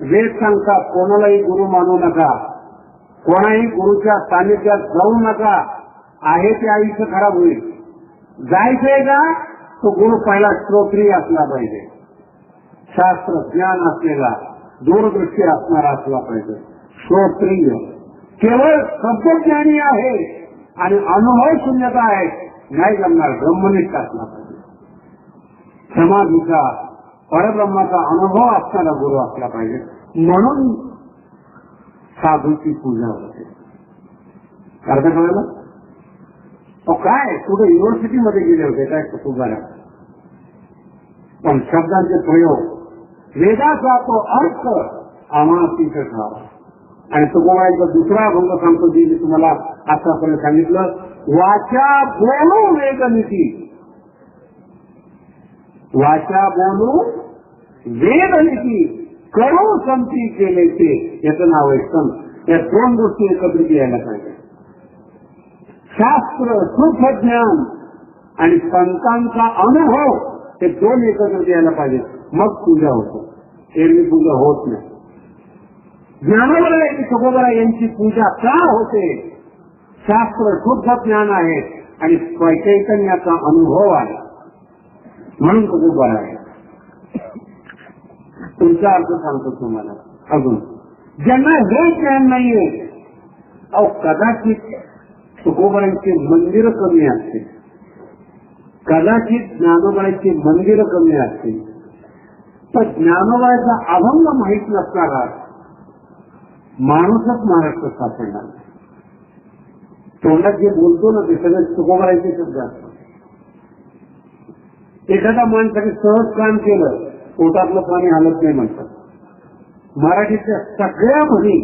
वेद सांगतात कोणालाही गुरु मानू नका, कोणाही गुरुच्या सानिध्यात जाऊ नका, आहे ते आयुष्य खराब होईल. जायचंय का? तो गुरु पहिला श्रोत्रिय असला पाहिजे, शास्त्र ज्ञान असलेला, दूरदृष्टी असणारा असला पाहिजे. श्रोत्रिय केवळ शब्दज्ञानी आहे आणि अनुभव शून्यता आहे, नाही जमणार. ब्रह्मनिष्ठ असला पाहिजे, समाधीचा परब्रह्माचा अनुभव असणारा गुरु असला पाहिजे. म्हणून साधूची पूजा होते. अर्थ कळलं? काय कुठे युनिव्हर्सिटीमध्ये गेले होते काय तुकाराम? पण शब्दांचे प्रयोग, वेदाचा तो अर्थ आम्हाला तिथे ठरावा. आणि तुकोबाईचा दुसरा अभंग सांगतो, जे मी तुम्हाला आतापर्यंत सांगितलं. वाचा बोलू वेदनीती, वाचा बोलू वेदनीती, करू संती केले ते, याचं नाव आहे संत. या दोन गोष्टी एकत्रित यायला पाहिजे. शास्त्र, शुद्ध ज्ञान आणि संतांचा अनुभव, हे दोन एकत्रित यायला पाहिजे, मग पूजा होतो. एरवी पूजा होत नाही. ज्ञानोबा तुकोबा यांची पूजा का होते? शास्त्र, शुद्ध ज्ञान आहे आणि चैतन्याचा अनुभव आहे, म्हणून तुकोबा आहे. तुमचा अर्थ सांगतो तुम्हाला. अजून ज्यांना हे ज्ञान नाहीये, अहो कदाचित तुकोबांचे मंदिर कमी असते, कदाचित ज्ञानोबांची मंदिर कमी असते, तर ज्ञानोबाचा अभंग माहीत नसणारा माणूसच महाराष्ट्रात सापडणार. तोंडात जे बोलतो ना ते सगळे तुकोबांचे शब्द असतात. एखादा माणसाने सहज काम केलं, पोटातलं पाणी हलत नाही म्हणतात. मराठीच्या सगळ्या म्हणी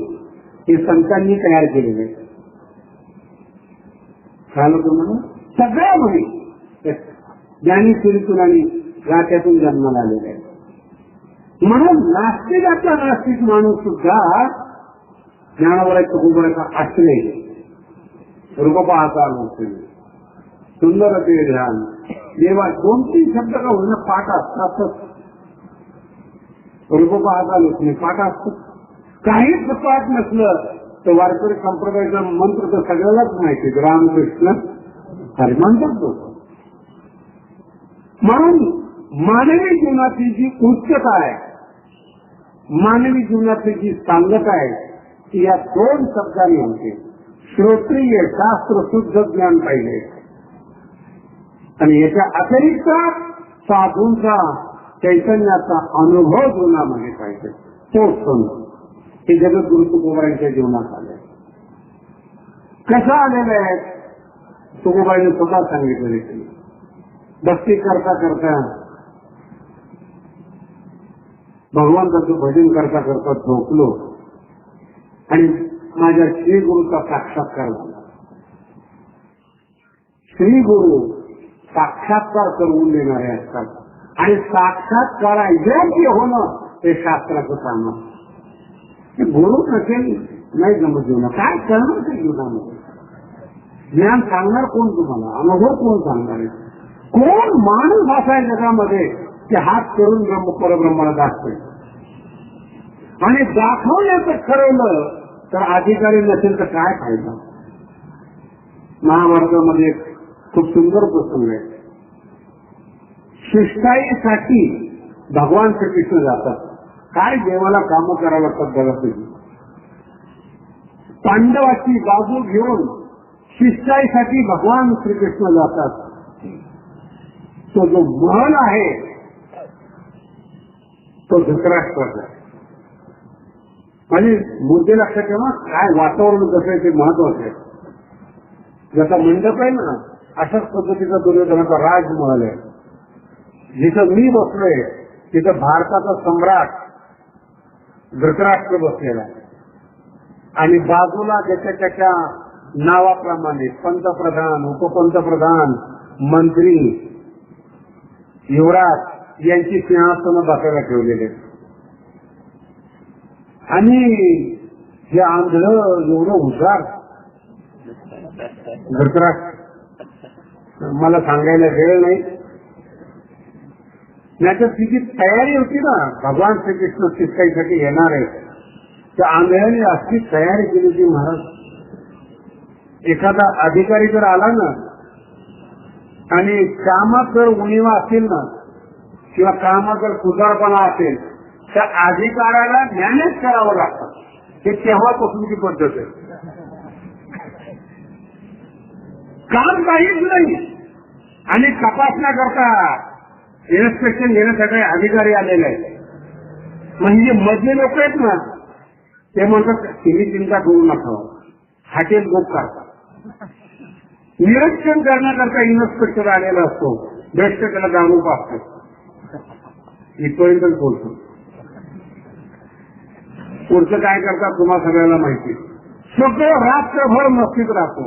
हे संतांनी तयार केलेले आहेत. झालं तुम्हाला? सगळ्या म्हणी ज्ञानी सुरीतून आणि गात्यातून जन्माला आलेले आहेत. म्हणून नास्तिकाचा नास्तिक माणूस सुद्धा ज्ञानोबा तुकोबाचा असले, रूप पाहता नसते, सुंदर ते ध्यान, देवा 2-3 शब्द का होईना पाठ असतातच. रूप पाहता नसणे पाठ असतात. काहीच पाठ नसलं तर वारकरी संप्रदायाचा मंत्र तर सगळ्यालाच माहिती, रामकृष्ण हरी म्हणतात लोक. म्हणून मानवी जीवनाची जी उच्चता आहे, मानवी जीवनाची जी सांगता आहे, ती या 2 शब्दांनी होते. श्रोत्रिय, शास्त्र, शुद्ध ज्ञान पाहिजे आणि याच्या अतिरिक्त साधूंचा चैतन्याचा अनुभव जीवनामध्ये पाहिजे. तो संत हे जगद्गुरु तुकोबांच्या जीवनात आले. कसं आलेलं आहे? तुकोबाईने स्वतः सांगितलेले. भक्ती करता करता, भगवंताचं भजन करता करता झोपलो आणि माझ्या श्री गुरुचा साक्षात्कार झाला. श्री गुरु साक्षात्कार करून देणारे असतात आणि साक्षात्कारा योग्य होणं हे शास्त्राचं काम आहे. गुरु नसेल नाही जमत जीवना, काय करणार ते जीवनामध्ये? ज्ञान सांगणार कोण तुम्हाला? अनुभव कोण सांगणार आहे? कोण माणूस असा आहे जगामध्ये की हात करून परब्रह्माला दाखवेल? आणि दाखवण्याचं ठरवलं तर अधिकारी नसेल तर काय फायदा? महाभारतामध्ये खूप सुंदर प्रसंग आहे. शिष्टाईसाठी भगवान श्रीकृष्ण जातात. काय देवाला कामं करावं लागतात बघा तुम्ही. पांडवाची बाजू घेऊन शिष्टाईसाठी भगवान श्रीकृष्ण जातात. तो जो महल आहे तो धृतराष्ट्राचा आहे. म्हणजे मुद्दे लक्षात ठेवा, काय वातावरण कसं आहे ते महत्वाचं आहे. जसा मंडप आहे ना, अशाच पद्धतीचा दुर्योधनाचा राजमहल आहे. जिथं मी बसलोय तिथं भारताचा सम्राट धृतराष्ट्र बसलेला आहे. आणि बाजूला ज्याच्या त्याच्या नावाप्रमाणे पंतप्रधान, उपपंतप्रधान, मंत्री, युवराज यांची सिंहासनं बसायला ठेवलेले. आणि हे आंधळ एवढं हुशार धृतराष्ट्र, मला सांगायला वेळ नाही. नाहीतर तिची तयारी होती ना, भगवान श्रीकृष्ण शिकायसाठी येणार आहे, त्या आंधळ्याने अशी तयारी केली होती. महाराज, एखादा अधिकारी जर आला ना आणि कामात जर उणीवा असेल ना किंवा कामात जर सुधारपणा असेल, त्या अधिकाऱ्याला मॅनेज करावं लागतं. हे तेव्हापासूनची पद्धत आहे. काम काहीच नाही आणि तपासण्या करता इन्स्पेक्शन घेण्यासाठी अधिकारी आलेले आहेत. म्हणजे मधले लोक आहेत ना, ते म्हणतात तुम्ही चिंता करू नका, हॉटेल बुक करता. निरीक्षण करण्याकरता इन्स्पेक्टर आलेला असतो, बेस्ट त्याला जाणून पाहतो. इथपर्यंत बोलतो. पुढचं काय करतात तुम्हाला सगळ्याला माहिती. सगळं रात्रभर मस्तीत राहतो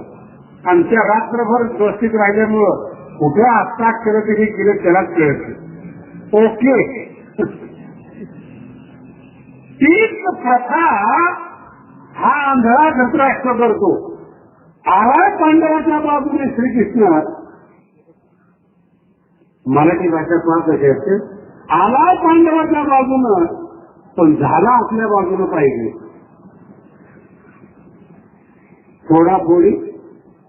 आणि त्या रात्रभर मस्तीत राहिल्यामुळं कुठे आत्ताच केलं तरी केलं त्यालाच कळत. ओके, तीच प्रथा हा आंधळा धृतराष्ट्र करतो. आला पांडवाच्या बाजूने श्रीकृष्ण, मराठी भाषा फार कशी असते, आला पांडवाच्या बाजूनं पण झाला आपल्या बाजूनं पाहिजे. थोडाफोडी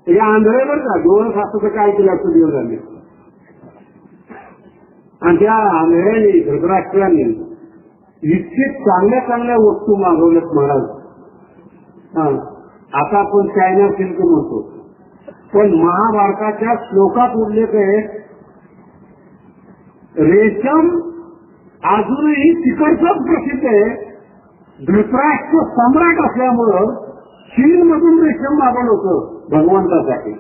या आंधळेवर का दोन सासूचं काय केलं असं दिवस झाले. आणि त्या आंधळ्याने धृतराष्ट्राने इतके चांगल्या चांगल्या वस्तू मागवल्यात महाराज. आता आपण चायना सिल्क म्हणतो, पण महाभारताच्या श्लोकात उल्लेख आहे रेशम अजूनही तिकडचंच प्रसिद्ध आहे. धृतराष्ट्र सम्राट असल्यामुळं चीनमधून रेशम मागवलं होतं भगवंतासाठी.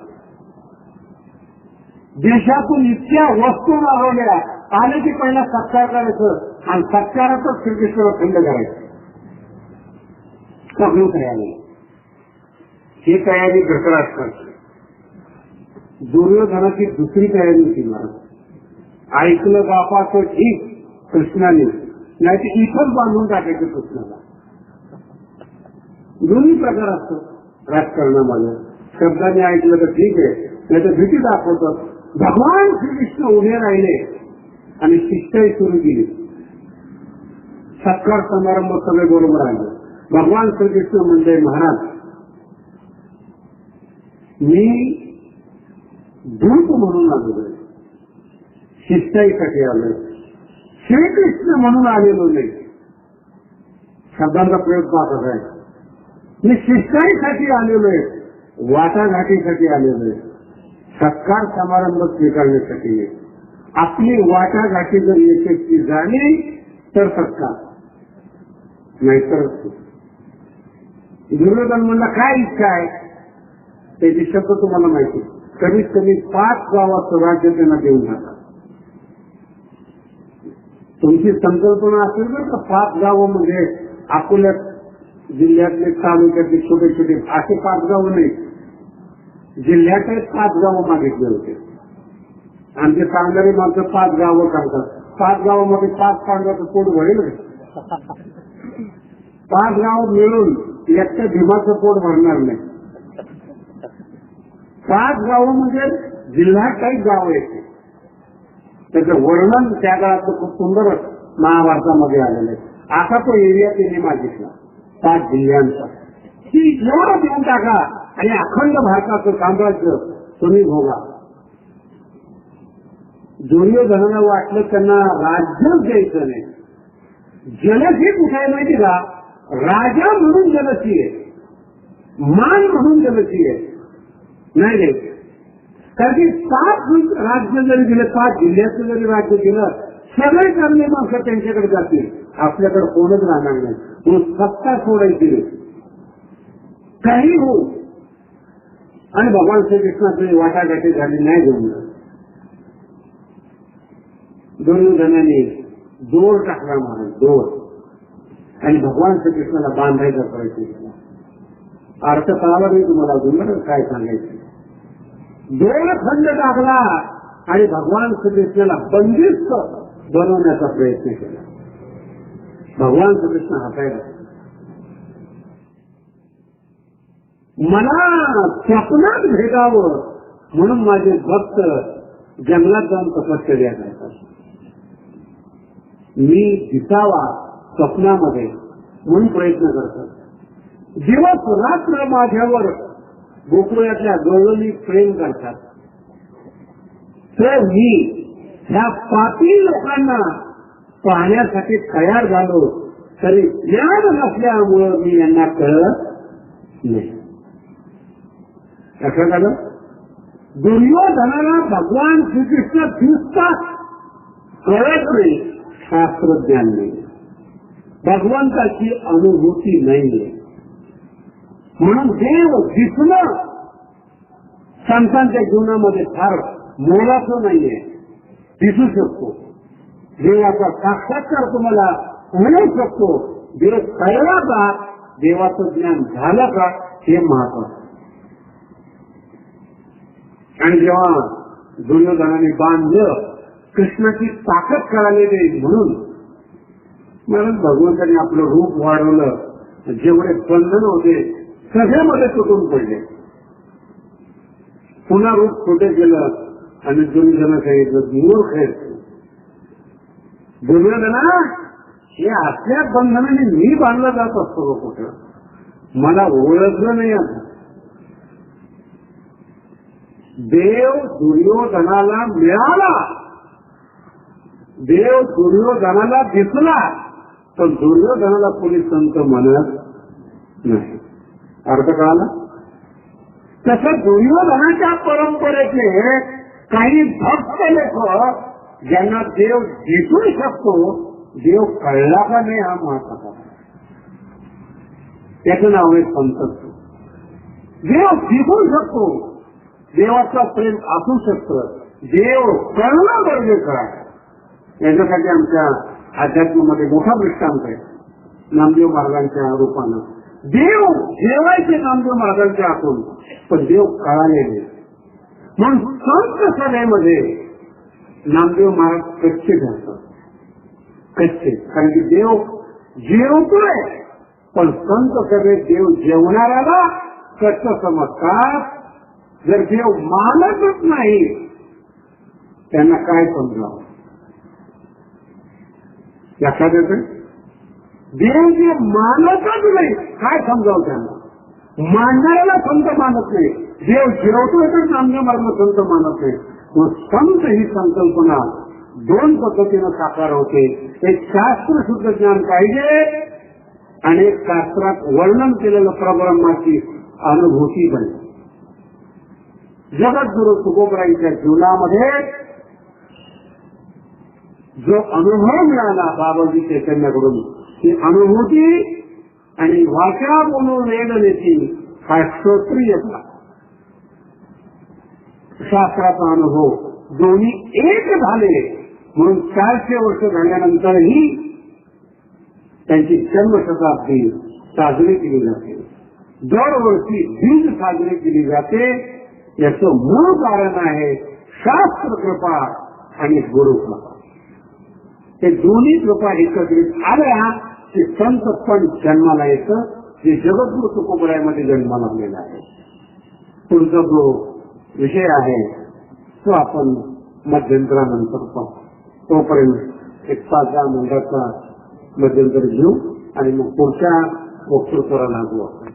देशातून इतक्या वस्तू मागवल्या, आले की पहिला सत्कार करायचं आणि सत्कारातच श्रीकृष्णाला थंड करायचं. सगळी तयारी, ही तयारी धृतराष्ट्राची. दुर्योधनाची दुसरी तयारी होती महाराज. ऐकलं बापाचं ठीक कृष्णाने, नाही तर इथंच बांधून टाकायचं कृष्णाला. दोन्ही प्रकार असतो राजकारणामध्ये. शब्दाने ऐकलं तर ठीक आहे, नाही तर भीती दाखवतात. भगवान श्रीकृष्ण उभे राहिले आणि शिष्टाई सुरू केली. सत्कार समारंभ सगळे बरोबर आले. भगवान श्रीकृष्ण म्हणजे महाराज मी दूत म्हणून आलेलो, शिष्टाईसाठी आलोय, श्रीकृष्ण म्हणून आलेलो नाही. शब्दांचा प्रयोग पाहत आहे. मी शिष्टाईसाठी आलेलो आहे, वाटाघाटीसाठी आलेलो आहे, सत्कार समारंभ स्वीकारण्यासाठी. आपली वाटाघाटी जर यशस्वी झाली तर सत्कार, नाहीतर. दुर्योधन म्हणला काय इच्छा आहे, त्याची शब्द तुम्हाला माहिती. कमीत कमी 5 गावाचं राज्य त्यांना देऊन टाका. तुमची संकल्पना असेल तर 5 गावं म्हणजे अकोल्या जिल्ह्यातले तालुक्यातले छोटे छोटे असे 5 गावं नाही, जिल्ह्यातले 5 गावं मागितले होते. आणि ते सांगणारे माणसं 5 गावं काढतात. 5 गावामध्ये 5 पांडवाचं पोट भरेल. 5 गाव मिळून एकट्या भीमाचं पोट भरणार नाही. 5 गावं म्हणजे जिल्ह्यात काही गाव येते. त्याचं वर्णन त्या काळात खूप सुंदर महाभारतामध्ये आलेलं आहे. असा तो एरिया त्यांनी मागितला 5 जिल्ह्यांचा, की एवढं देऊन टाका आणि अखंड भारताचं साम्राज्य तुम्ही भोगा. दुर्योधनाला वाटलं त्यांना राज्यच द्यायचं नाही. जलसी कुठे आहे माहिती का? राजा म्हणून जलसी आहे, मान म्हणून जलसी आहे, नाही द्यायचं. कारण की 5 राज्य जरी दिले, 5 जिल्ह्याचं जरी राज्य दिलं, सगळे चांगले माणसं त्यांच्याकडे जातील, आपल्याकडे कोणच राहणार नाही. म्हणून सत्ता सोडायची काही हो. आणि भगवान श्रीकृष्णाची वाटाघाटी झाली नाही घेऊन. दुर्योधनाने दोर टाकला महाराज, दोर, आणि भगवान श्रीकृष्णाला बांधायचा प्रयत्न केला. अर्थ कळाला नाही तुम्हाला अजून बरं काय सांगायचं. 2 खंड टाकला आणि भगवान श्रीकृष्णाला बंदिस्त बनवण्याचा प्रयत्न केला. भगवान श्रीकृष्ण हसायला, मला स्वप्नात भेटावं म्हणून माझे भक्त जंगलात जाऊन तपश्चर्या करतात. मी दिसावा स्वप्नामध्ये म्हणून प्रयत्न करतात. दिवस रात्र माझ्यावर गोकुळातल्या गवळणी प्रेम करतात. तर मी ह्या पापी लोकांना पाहण्यासाठी तयार झालो तरी ज्ञान नसल्यामुळं मी यांना कळत नाही. कसं झालं? दुर्योधनाला भगवान श्रीकृष्ण दिसतात, कळत नाही, शास्त्रज्ञान नाही, भगवंताची अनुभूती नाहीये. म्हणून देव दिसणं संतांच्या जीवनामध्ये फार मोलाचं नाहीये. दिसू शकतो, देवाचा साक्षात्कार तुम्हाला होऊ शकतो. देव कळला का, देवाचं ज्ञान झालं का, हे महत्वाचं. आणि जेव्हा दुर्योधनाने बांधलं, कृष्णाची ताकद कळाली नाही म्हणून भगवंताने आपलं रूप वाढवलं. जेवढे बंधन होते सगळ्यामध्ये तुटून पडले. पुन्हा रूप छोटे गेलं आणि दुर्योधना सांगितलं, मूर्ख आहे दुर्योधना, हे असल्या बंधनाने मी बांधला जात असतो कुठं, मला ओळखलं नाही. आता देव दुर्योधनाला मिळाला, देव दुर्योधनाला दिसला, पण दुर्योधनाला कोणी संत म्हणत नाही. अर्थ कळाला? तसं दुर्योधनाच्या परंपरेतले काही भक्त लोक ज्यांना देव दिसू शकतो, देव कळला का नाही हा महत्वाचा. त्याचं नाव आहे संतत्व. देव दिसू शकतो, देवाचं प्रेम असू शकतं, देव कळणं गरजेचं आहे. याच्यासाठी आमच्या अध्यात्मामध्ये मोठा दृष्टांत आहे नामदेव महाराजांच्या रूपानं. देव जेवायचे नामदेव महाराजांच्या हातून, पण देव कळाले नाही. म्हणून संत सभेमध्ये नामदेव महाराज कच्चे ठरतात, कच्चे. कारण की देव जेवतोय, पण संत सभेत देव जेवणाऱ्याला कच्च समजतात. जर देव मानतच नाही त्यांना काय समजावं. लक्षात येतं? देव जे मानतच नाही काय समजावं त्यांना. मानणाऱ्याला संत मानत नाही. देव जेवतोय तर नामदेव महाराज संत मानत नाही. मग संत ही संकल्पना 2 पद्धतीनं साकार होते. एक शास्त्र शुद्ध ज्ञान पाहिजे आणि एक शास्त्रात वर्णन केलेलं परब्रह्माची अनुभूती पाहिजे. जगद्गुरु तुकोबरायांच्या जीवनामध्ये जो अनुभव मिळाला बाबाजी चैतन्याकडून, ती अनुभूती आणि भाषा बोलून वेदनेची हा श्रोत्रियता, शास्त्राचा अनुभव दोन्ही एक झाले. म्हणून 400 वर्ष झाल्यानंतरही त्यांची जन्मशताब्दी साजरी केली जाते. दरवर्षी बीज साजरी केली जाते. याचं मूळ कारण आहे शास्त्र कृपा आणि गुरु कृपा. हे दोन्ही कृपा एकत्रित आल्या की संत पण जन्माला येतं. जे जगद्गुरु तुकोबरायांमध्ये जन्माला आलेला आहे. पुढचा जो विषय आहे तो आपण मध्यंतरानंतर पाहू. तोपर्यंत एक 5-10 मिनिटाचा मध्यंतर घेऊ आणि मग पुढच्या वक्तृत्वाला लागू आपण.